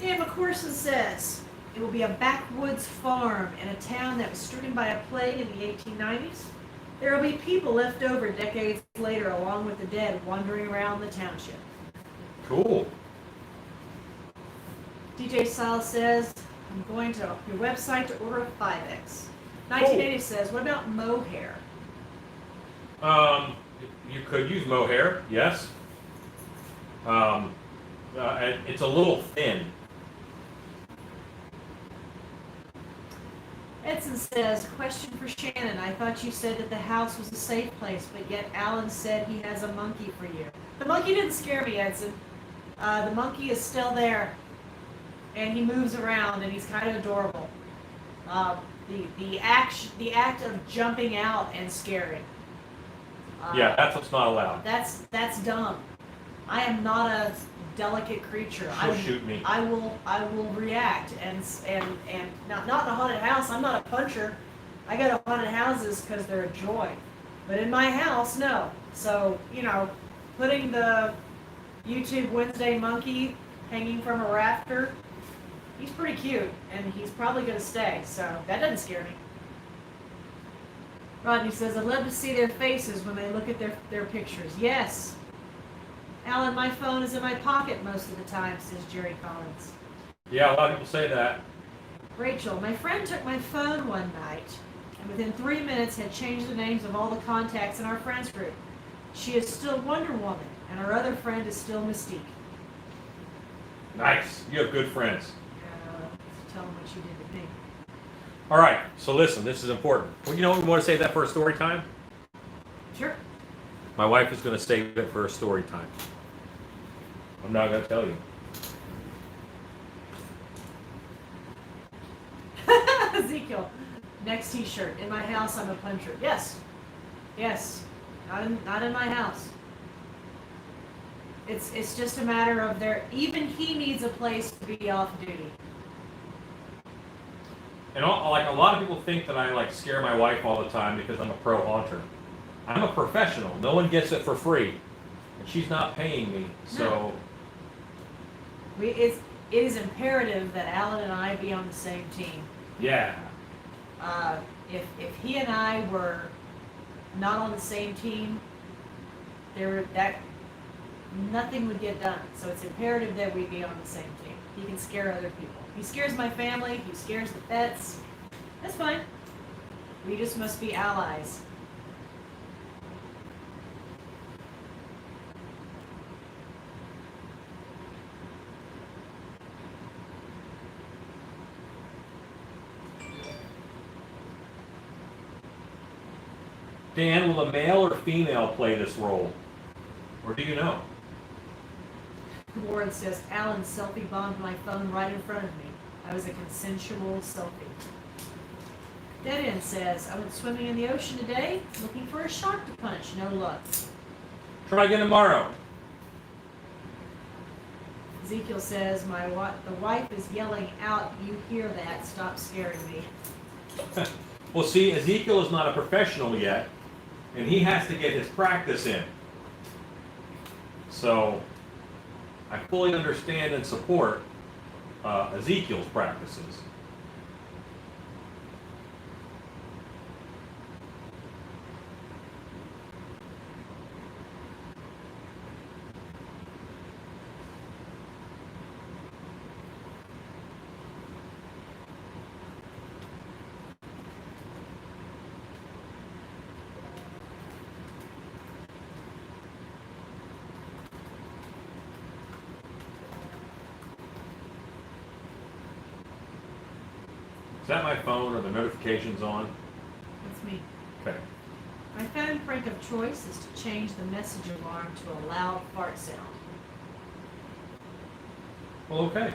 Dan McCorson says it will be a backwoods farm in a town that was stricken by a plague in the 1890s. There will be people left over decades later, along with the dead, wandering around the township. Cool. DJ Silas says, I'm going to your website to order a 5X. 1980 says, what about mohair? You could use mohair, yes. It's a little thin. Edson says, question for Shannon. I thought you said that the house was a safe place, but yet Alan said he has a monkey for you. The monkey didn't scare me, Edson. The monkey is still there, and he moves around, and he's kind of adorable. The act of jumping out and scaring. Yeah, that's what's not allowed. That's dumb. I am not a delicate creature. She'll shoot me. I will react and not in a haunted house. I'm not a puncher. I go to haunted houses because they're a joy, but in my house, no. So putting the YouTube Wednesday monkey hanging from a rafter, he's pretty cute, and he's probably gonna stay. So that doesn't scare me. Rodney says, I'd love to see their faces when they look at their pictures. Yes. Alan, my phone is in my pocket most of the time, says Jerry Collins. Yeah, a lot of people say that. Rachel, my friend took my phone one night, and within 3 minutes had changed the names of all the contacts in our friends group. She is still Wonder Woman, and our other friend is still Mystique. Nice. You have good friends. Tell them what you did to me. All right. So listen, this is important. Well, you know what we want to save that for a story time? Sure. My wife is going to save it for a story time. I'm not going to tell you. Ezekiel, next T-shirt. In my house, I'm a puncher. Yes. Yes. Not in my house. It's just a matter of even he needs a place to be off duty. And like a lot of people think that I scare my wife all the time because I'm a pro haunter. I'm a professional. No one gets it for free, and she's not paying me. So it is imperative that Alan and I be on the same team. yeah. If he and I were not on the same team, nothing would get done. So it's imperative that we be on the same team. He can scare other people. He scares my family. He scares the pets. That's fine. We just must be allies. Dan, will a male or female play this role? Or do you know? Warren says, Alan selfie bombed my phone right in front of me. I was a consensual selfie. Dead End says, I went swimming in the ocean today, looking for a shark to punch. No luck. Try again tomorrow. Ezekiel says, the wife is yelling out, you hear that, stop scaring me. Well, see, Ezekiel is not a professional yet, and he has to get his practice in. So, I fully understand and support Ezekiel's practices. Is that my phone or the notifications on? That's me. Okay. My phone prank of choice is to change the message alarm to a loud fart sound. Well, okay.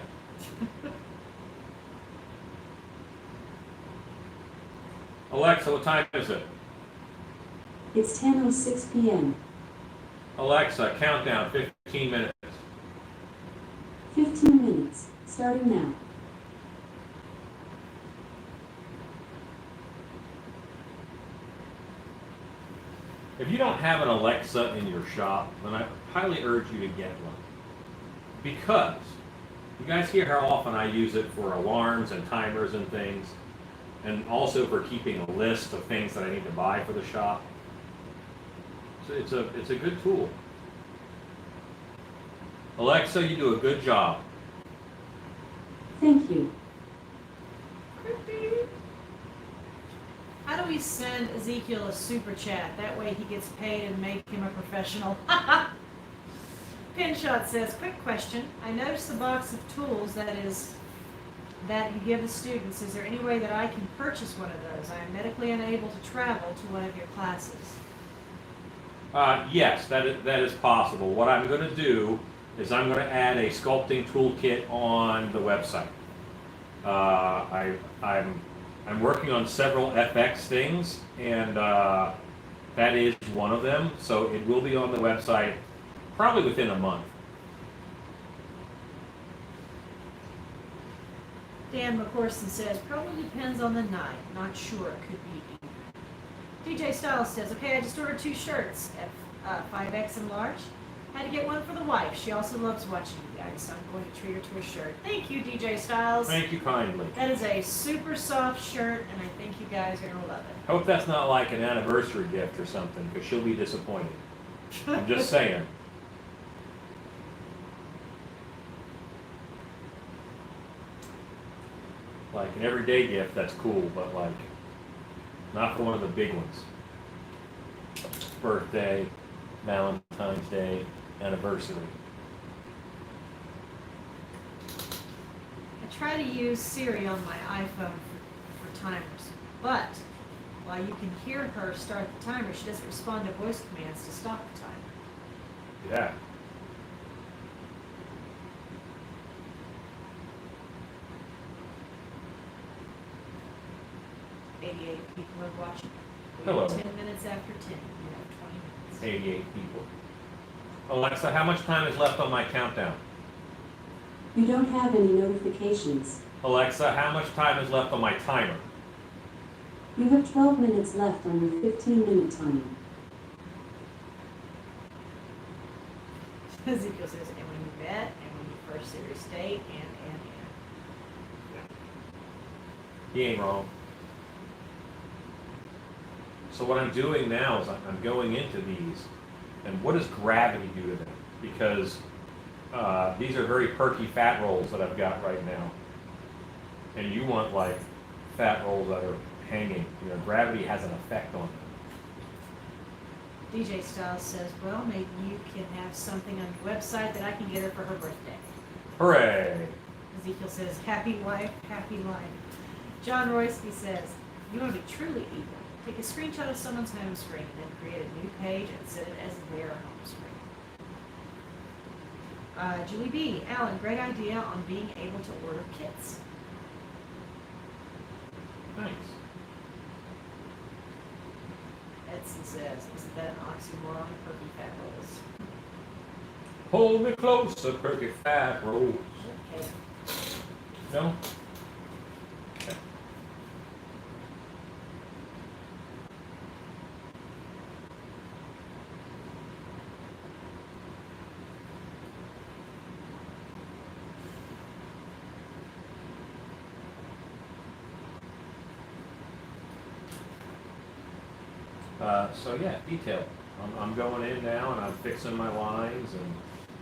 Alexa, what time is it? It's 10:06 p.m. Alexa, countdown, 15 minutes. 15 minutes, starting now. If you don't have an Alexa in your shop, then I highly urge you to get one. Because you guys hear how often I use it for alarms and timers and things, and also for keeping a list of things that I need to buy for the shop. So it's a good tool. Alexa, you do a good job. Thank you. How do we send Ezekiel a super chat? That way he gets paid and make him a professional. Pinshot says, quick question. I noticed the box of tools that you give the students. Is there any way that I can purchase one of those? I am medically unable to travel to one of your classes. Yes, that is possible. What I'm going to do is I'm going to add a sculpting toolkit on the website. I'm working on several FX things, and that is one of them. So it will be on the website probably within a month. Dan McCorson says, probably depends on the night. Not sure. It could be. DJ Styles says, okay, I just ordered 2 shirts, 5X and large. Had to get one for the wife. She also loves watching you guys, so I'm going to treat her to a shirt. Thank you, DJ Styles. Thank you kindly. That is a super soft shirt, and I think you guys are going to love it. Hope that's not like an anniversary gift or something, because she'll be disappointed. I'm just saying. Like an everyday gift, that's cool, but like not for one of the big ones. Birthday, Valentine's Day, anniversary. I try to use Siri on my iPhone for timers, but while you can hear her start the timer, she doesn't respond to voice commands to stop the timer. Yeah. People are watching. Hello. 10 minutes after 10. You have 20 minutes. 88 people. Alexa, how much time is left on my countdown? You don't have any notifications. Alexa, how much time is left on my timer? You have 12 minutes left on your 15-minute timer. Ezekiel says, and when you bet, and when you first series state, and. He ain't wrong. So what I'm doing now is I'm going into these, and what does gravity do to them? Because these are very perky fat rolls that I've got right now. And you want like fat rolls that are hanging. You know, gravity has an effect on them. DJ Styles says, well, maybe you can have something on your website that I can get her for her birthday. Hooray! Ezekiel says, happy wife, happy life. John Royski says, you want to be truly evil. Take a screenshot of someone's home screen, then create a new page and set it as their home screen. Julie B. Alan, great idea on being able to order kits. Thanks. Edson says, isn't that an oxymoron? Perky fat rolls. Hold me closer, perky fat rolls. Okay. No? Okay. So yeah, detail. I'm going in now and I'm fixing my lines and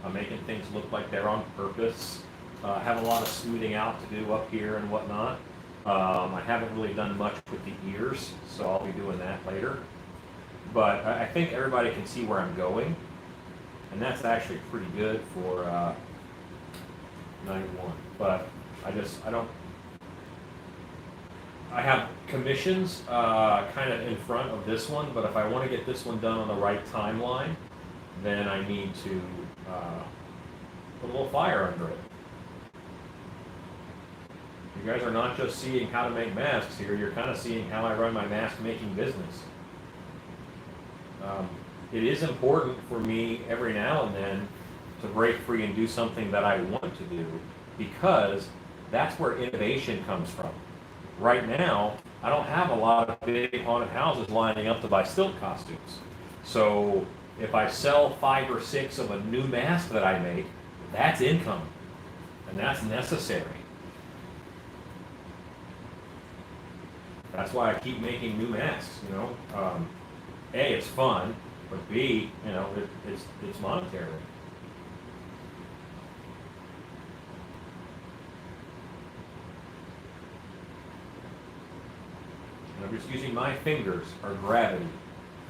I'm making things look like they're on purpose. I have a lot of smoothing out to do up here and whatnot. I haven't really done much with the ears, so I'll be doing that later. But I think everybody can see where I'm going, and that's actually pretty good for 91. But I have commissions kind of in front of this one, but if I want to get this one done on the right timeline, then I need to put a little fire under it. You guys are not just seeing how to make masks here, you're kind of seeing how I run my mask making business. It is important for me every now and then to break free and do something that I want to do, because that's where innovation comes from. Right now, I don't have a lot of big haunted houses lining up to buy stilt costumes. So if I sell 5 or 6 of a new mask that I make, that's income, and that's necessary. That's why I keep making new masks, you know. A, it's fun, but B, you know, it's monetary. And I'm just using my fingers or gravity.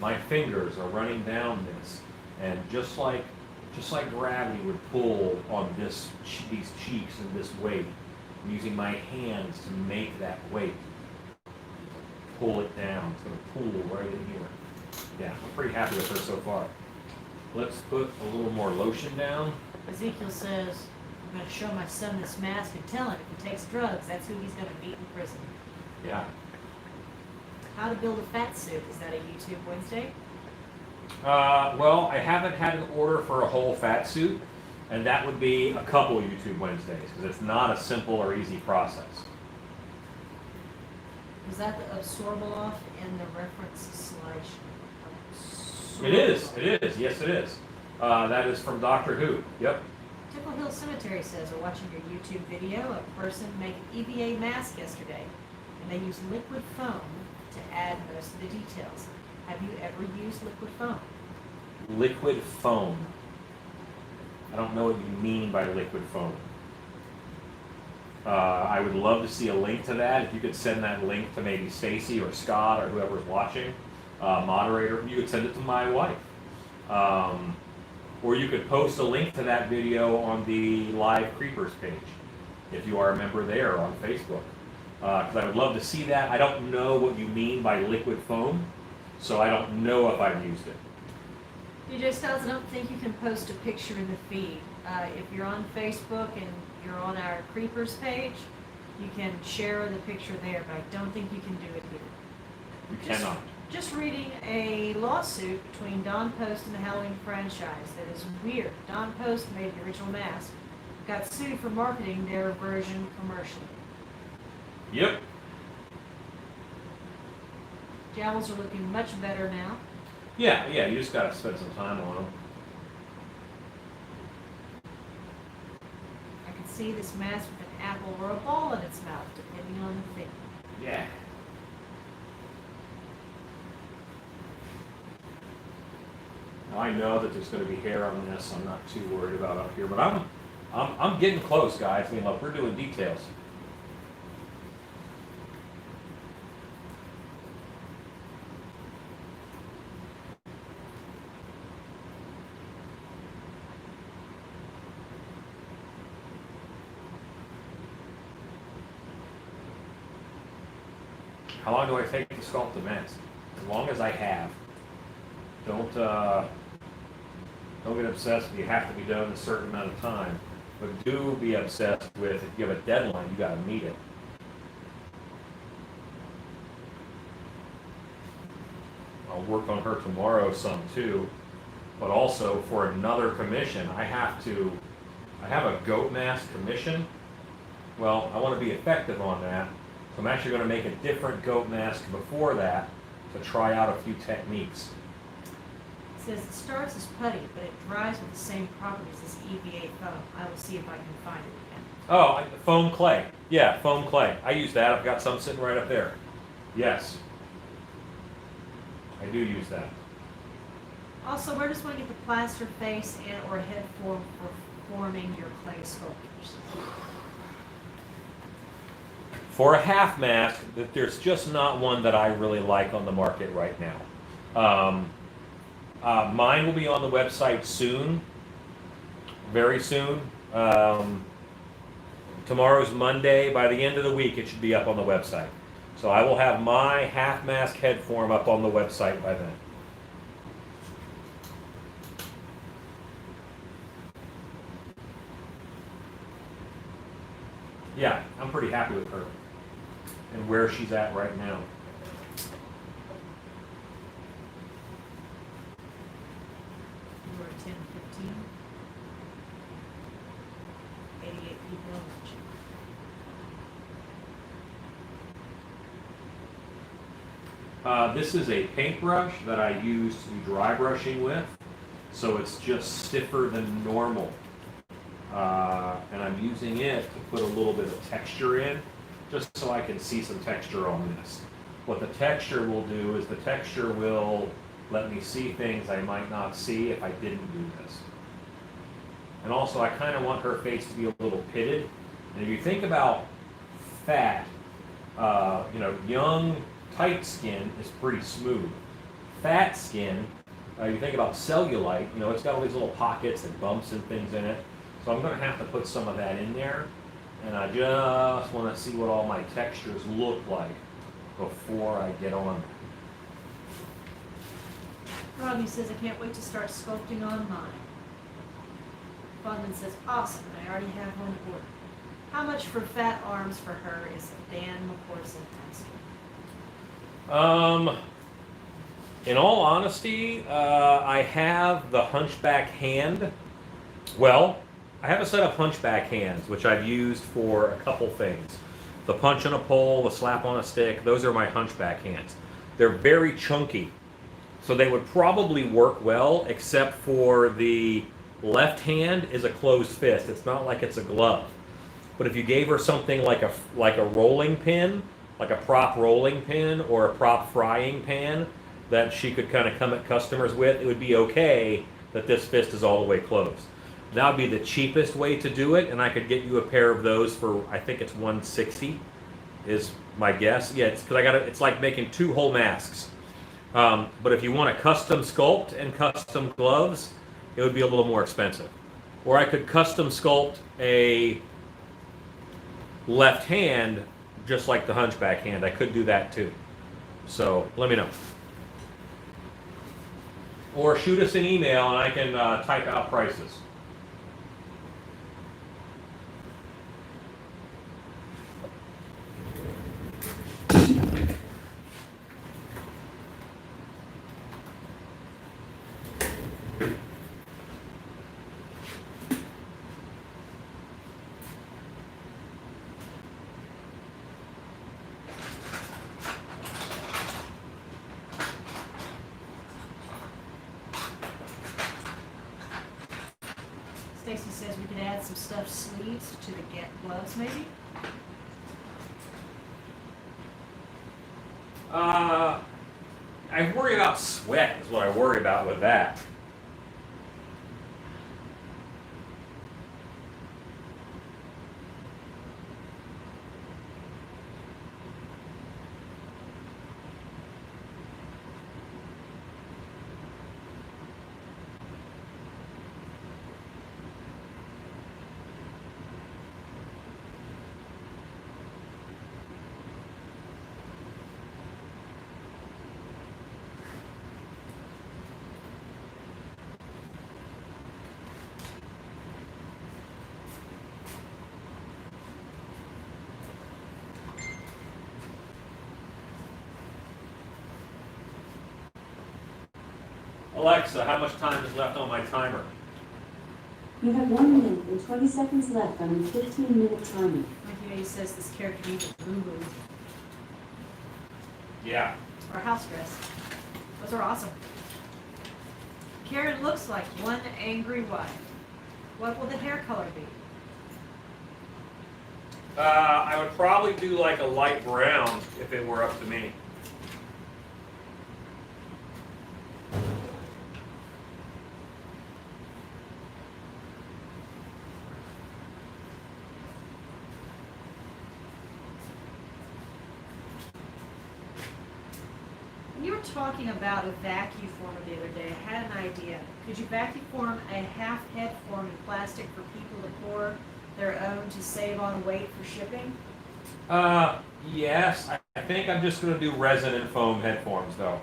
My fingers are running down this, and just like gravity would pull on these cheeks and this weight, I'm using my hands to make that weight. Pull it down. It's going to pool right in here. Yeah, I'm pretty happy with her so far. Let's put a little more lotion down. Ezekiel says, I'm going to show my son this mask and tell him if he takes drugs, that's who he's going to meet in prison. Yeah. How to build a fat suit. Is that a YouTube Wednesday? Well, I haven't had an order for a whole fat suit, and that would be a couple YouTube Wednesdays, because it's not a simple or easy process. Was that the absorbable off in the reference slideshow? It is. Yes, it is. That is from Doctor Who. Yep. Tickle Hill Cemetery says, we're watching your YouTube video. A person made an EVA mask yesterday, and they used liquid foam to add most of the details. Have you ever used liquid foam? Liquid foam. I don't know what you mean by liquid foam. I would love to see a link to that. If you could send that link to maybe Stacy or Scott or whoever's watching, moderator, you could send it to my wife. Or you could post a link to that video on the Live Creepers page, if you are a member there on Facebook. Because I would love to see that. I don't know what you mean by liquid foam, so I don't know if I've used it. DJ Styles, I don't think you can post a picture in the feed. If you're on Facebook and you're on our Creepers page, you can share the picture there, but I don't think you can do it here. You cannot. Just reading a lawsuit between Don Post and the Halloween franchise that is weird. Don Post made the original mask, got sued for marketing their version commercially. Yep. Jowls are looking much better now. Yeah, you just gotta spend some time on them. I can see this mask with an apple or a ball in its mouth, depending on the thing. Yeah. Now, I know that there's going to be hair on this. I'm not too worried about up here, but I'm getting close, guys. I mean, look, we're doing details. How long do I take to sculpt the mask? as long as I have. Don't get obsessed with you have to be done in a certain amount of time, but do be obsessed with if you have a deadline, you got to meet it. I'll work on her tomorrow some too, but also for another commission, I have a goat mask commission. Well, I want to be effective on that, so I'm actually going to make a different goat mask before that to try out a few techniques. It says it starts as putty, but it dries with the same properties as EVA foam. I will see if I can find it again. Oh, foam clay. Yeah, foam clay. I use that. I've got some sitting right up there. Yes. I do use that. Also, where does one get the plaster face and or head form for forming your clay sculptures? For a half mask, there's just not one that I really like on the market right now. Mine will be on the website soon, very soon. Tomorrow's Monday. By the end of the week, it should be up on the website. So I will have my half mask head form up on the website by then. Yeah, I'm pretty happy with her and where she's at right now. You were 10, 15, 88 people. This is a paintbrush that I use to do dry brushing with, so it's just stiffer than normal. And I'm using it to put a little bit of texture in, just so I can see some texture on this. What the texture will do is the texture will let me see things I might not see if I didn't do this. And also, I kind of want her face to be a little pitted. And if you think about fat, young, tight skin is pretty smooth. Fat skin, you think about cellulite, it's got all these little pockets and bumps and things in it. So I'm going to have to put some of that in there. And I just want to see what all my textures look like before I get on. Rodney says, I can't wait to start sculpting on mine. Fundman says, awesome, I already have one ordered. How much for fat arms for her is Dan McCorson asking? In all honesty, I have the hunchback hand. Well, I have a set of hunchback hands, which I've used for a couple things. The punch on a pole, the slap on a stick, those are my hunchback hands. They're very chunky, so they would probably work well, except for the left hand is a closed fist. It's not like it's a glove. But if you gave her something like a rolling pin, like a prop rolling pin or a prop frying pan that she could kind of come at customers with, it would be okay that this fist is all the way closed. That would be the cheapest way to do it, and I could get you a pair of those for, I think it's $160 is my guess. Yeah, it's because it's like making 2 whole masks. But if you want a custom sculpt and custom gloves, it would be a little more expensive. Or I could custom sculpt a left hand just like the hunchback hand. I could do that too. So let me know. Or shoot us an email and I can type out prices. Stacy says we could add some stuffed sleeves to the gloves, maybe? I worry about sweat is what I worry about with that. Alexa, how much time is left on my timer? You have 1 minute and 20 seconds left on your 15-minute timer. Like, you know, he says this character needs a boo-boo Yeah. or house dress. Those are awesome. Karen looks like one angry wife. What will the hair color be? I would probably do like a light brown if it were up to me. When you were talking about a vacuum former the other day, I had an idea. Could you vacuum form a half head form in plastic for people to pour their own to save on weight for shipping? Yes. I think I'm just going to do resin and foam head forms though.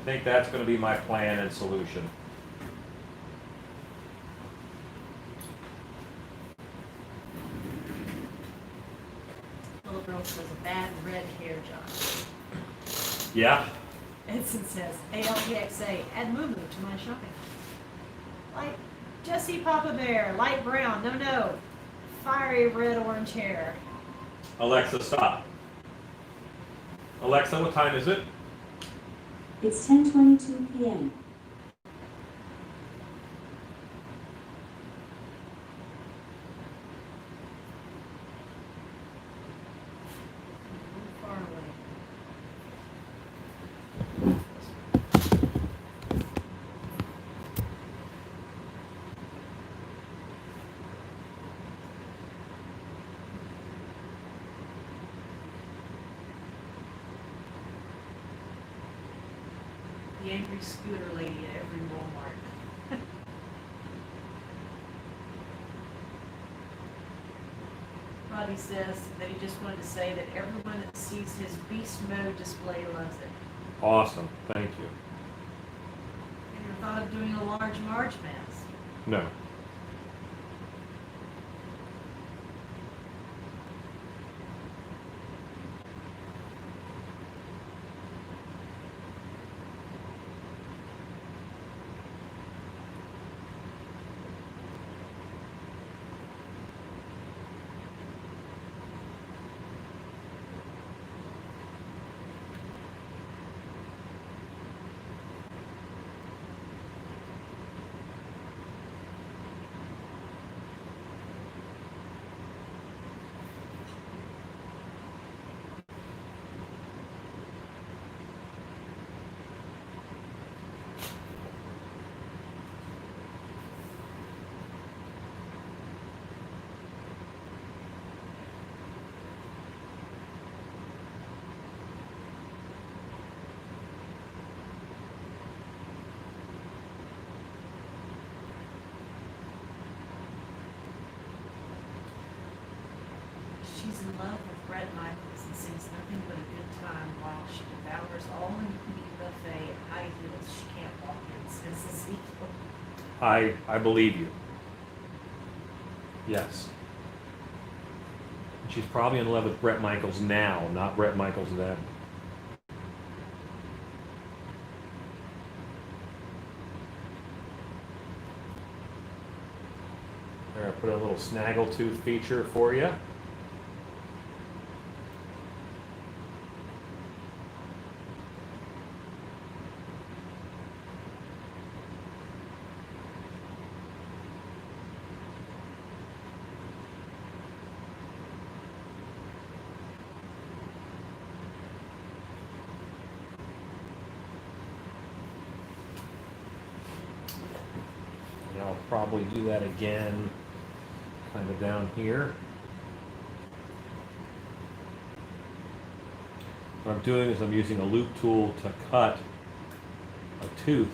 I think that's going to be my plan and solution. Little girl says a bad red hair, John. Yeah. Edson says, ALPXA, add moo to my shopping. Like Jesse Papa Bear, light brown, no. Fiery red orange hair. Alexa, stop. Alexa, what time is it? It's 10:22 p.m. Far away. The angry scooter lady at every Walmart. Roddy says that he just wanted to say that everyone that sees his beast mode display loves it. Awesome. Thank you. Have you ever thought of doing a large March mask? No. She's in love with Brett Michaels and sings nothing but a good time while she devours all-including buffet at high heels she can't walk in, says Ezekiel. I believe you. Yes. She's probably in love with Brett Michaels now, not Brett Michaels then. There, I put a little snaggletooth feature for you. And I'll probably do that again, kind of down here. What I'm doing is I'm using a loop tool to cut a tooth.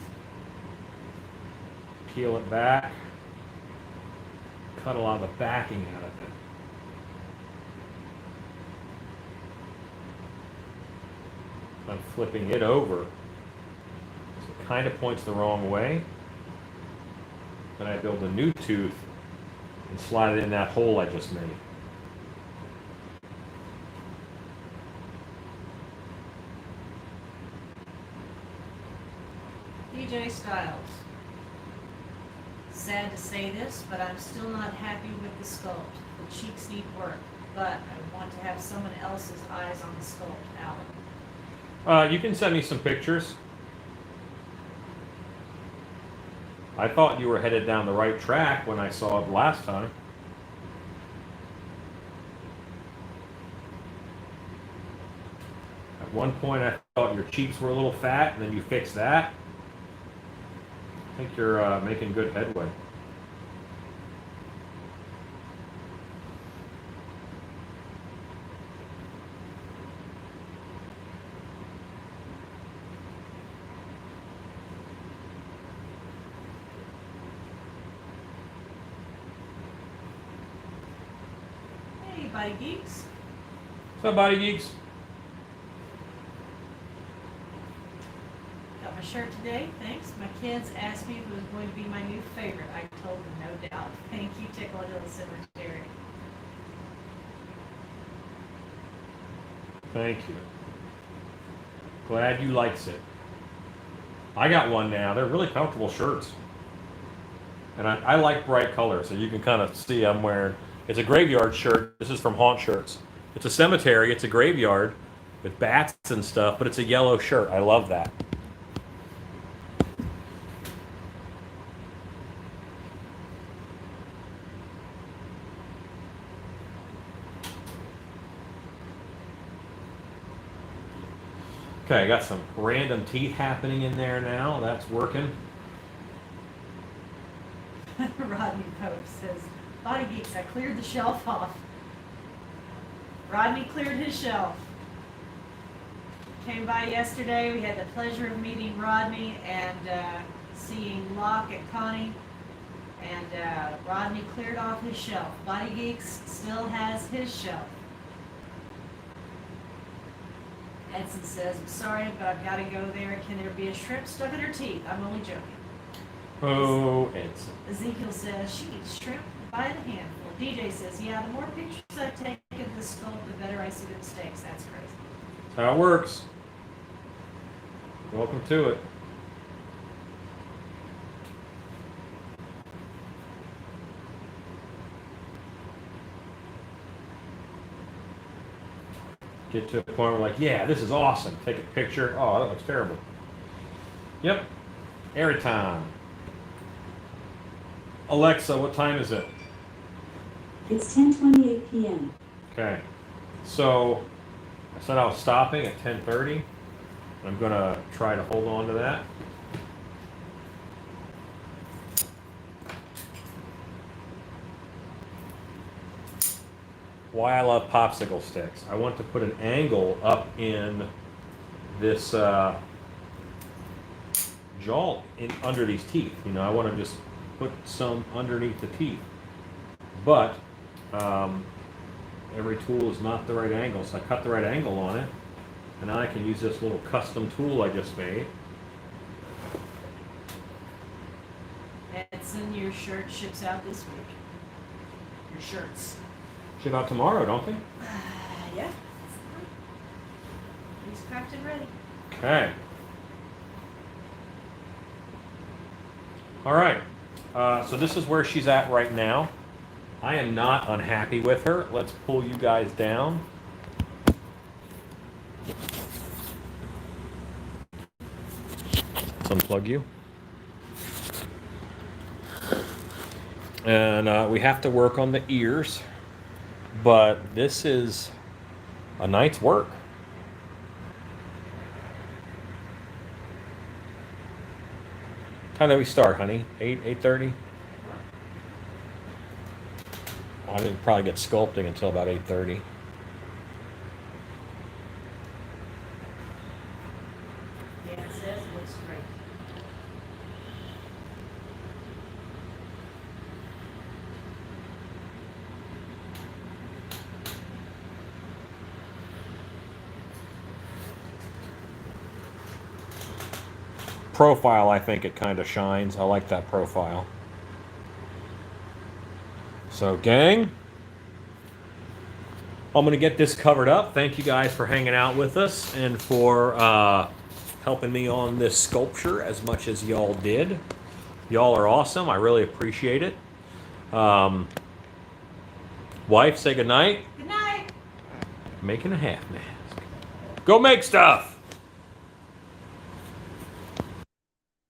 Peel it back, cut a lot of the backing out of it. I'm flipping it over, so it kind of points the wrong way. Then I build a new tooth and slide it in that hole I just made. styles. Sad to say this, but I'm still not happy with the sculpt. The cheeks need work, but I want to have someone else's eyes on the sculpt, Alan. You can send me some pictures. I thought you were headed down the right track when I saw it last time. At one point I thought your cheeks were a little fat, and then you fixed that. I think you're making good headway. Hey, Body Geeks. What's up, Body Geeks? Got my shirt today, thanks. My kids asked me if it was going to be my new favorite. I told them no doubt. Thank you, Tickle Hill Cemetery. Thank you. Glad you likes it. I got one now. They're really comfortable shirts. And I like bright colors, so you can kind of see I'm wearing. It's a graveyard shirt. This is from Haunt Shirts. It's a cemetery. It's a graveyard with bats and stuff, but it's a yellow shirt. I love that. Okay, I got some random teeth happening in there now. That's working. Rodney Pope says, Body Geeks, I cleared the shelf off. Rodney cleared his shelf. Came by yesterday. We had the pleasure of meeting Rodney and seeing Locke and Connie. And Rodney cleared off his shelf. Body Geeks still has his shelf. Edson says, I'm sorry, but I've got to go there. Can there be a shrimp stuck in her teeth? I'm only joking. Oh, Edson. Ezekiel says, she eats shrimp by the handful. DJ says, yeah, the more pictures I take of this sculpt, the better I see the mistakes. That's crazy. That's how it works. Welcome to it. Get to a point where like, yeah, this is awesome. Take a picture. Oh, that looks terrible. Yep. Every time. Alexa, what time is it? It's 10:28 p.m. Okay. So I said I was stopping at 10:30. I'm gonna try to hold on to that. Why I love popsicle sticks. I want to put an angle up in this jaw under these teeth. You know, I want to just put some underneath the teeth. But every tool is not the right angle, so I cut the right angle on it. And now I can use this little custom tool I just made. Edson, your shirt ships out this week. Your shirts. Ship out tomorrow, don't they? Yeah. He's cracked and ready. Okay. All right. So this is where she's at right now. I am not unhappy with her. Let's pull you guys down. Let's unplug you. And we have to work on the ears. But this is a night's work. Time do we start, honey? 8:30? I didn't probably get sculpting until about 8:30. Yeah, it says it looks great. Profile, I think it kind of shines. I like that profile. So, gang, I'm going to get this covered up. Thank you guys for hanging out with us and for helping me on this sculpture as much as y'all did. Y'all are awesome. I really appreciate it. Wife, say goodnight. Good night. Making a half mask. Go make stuff.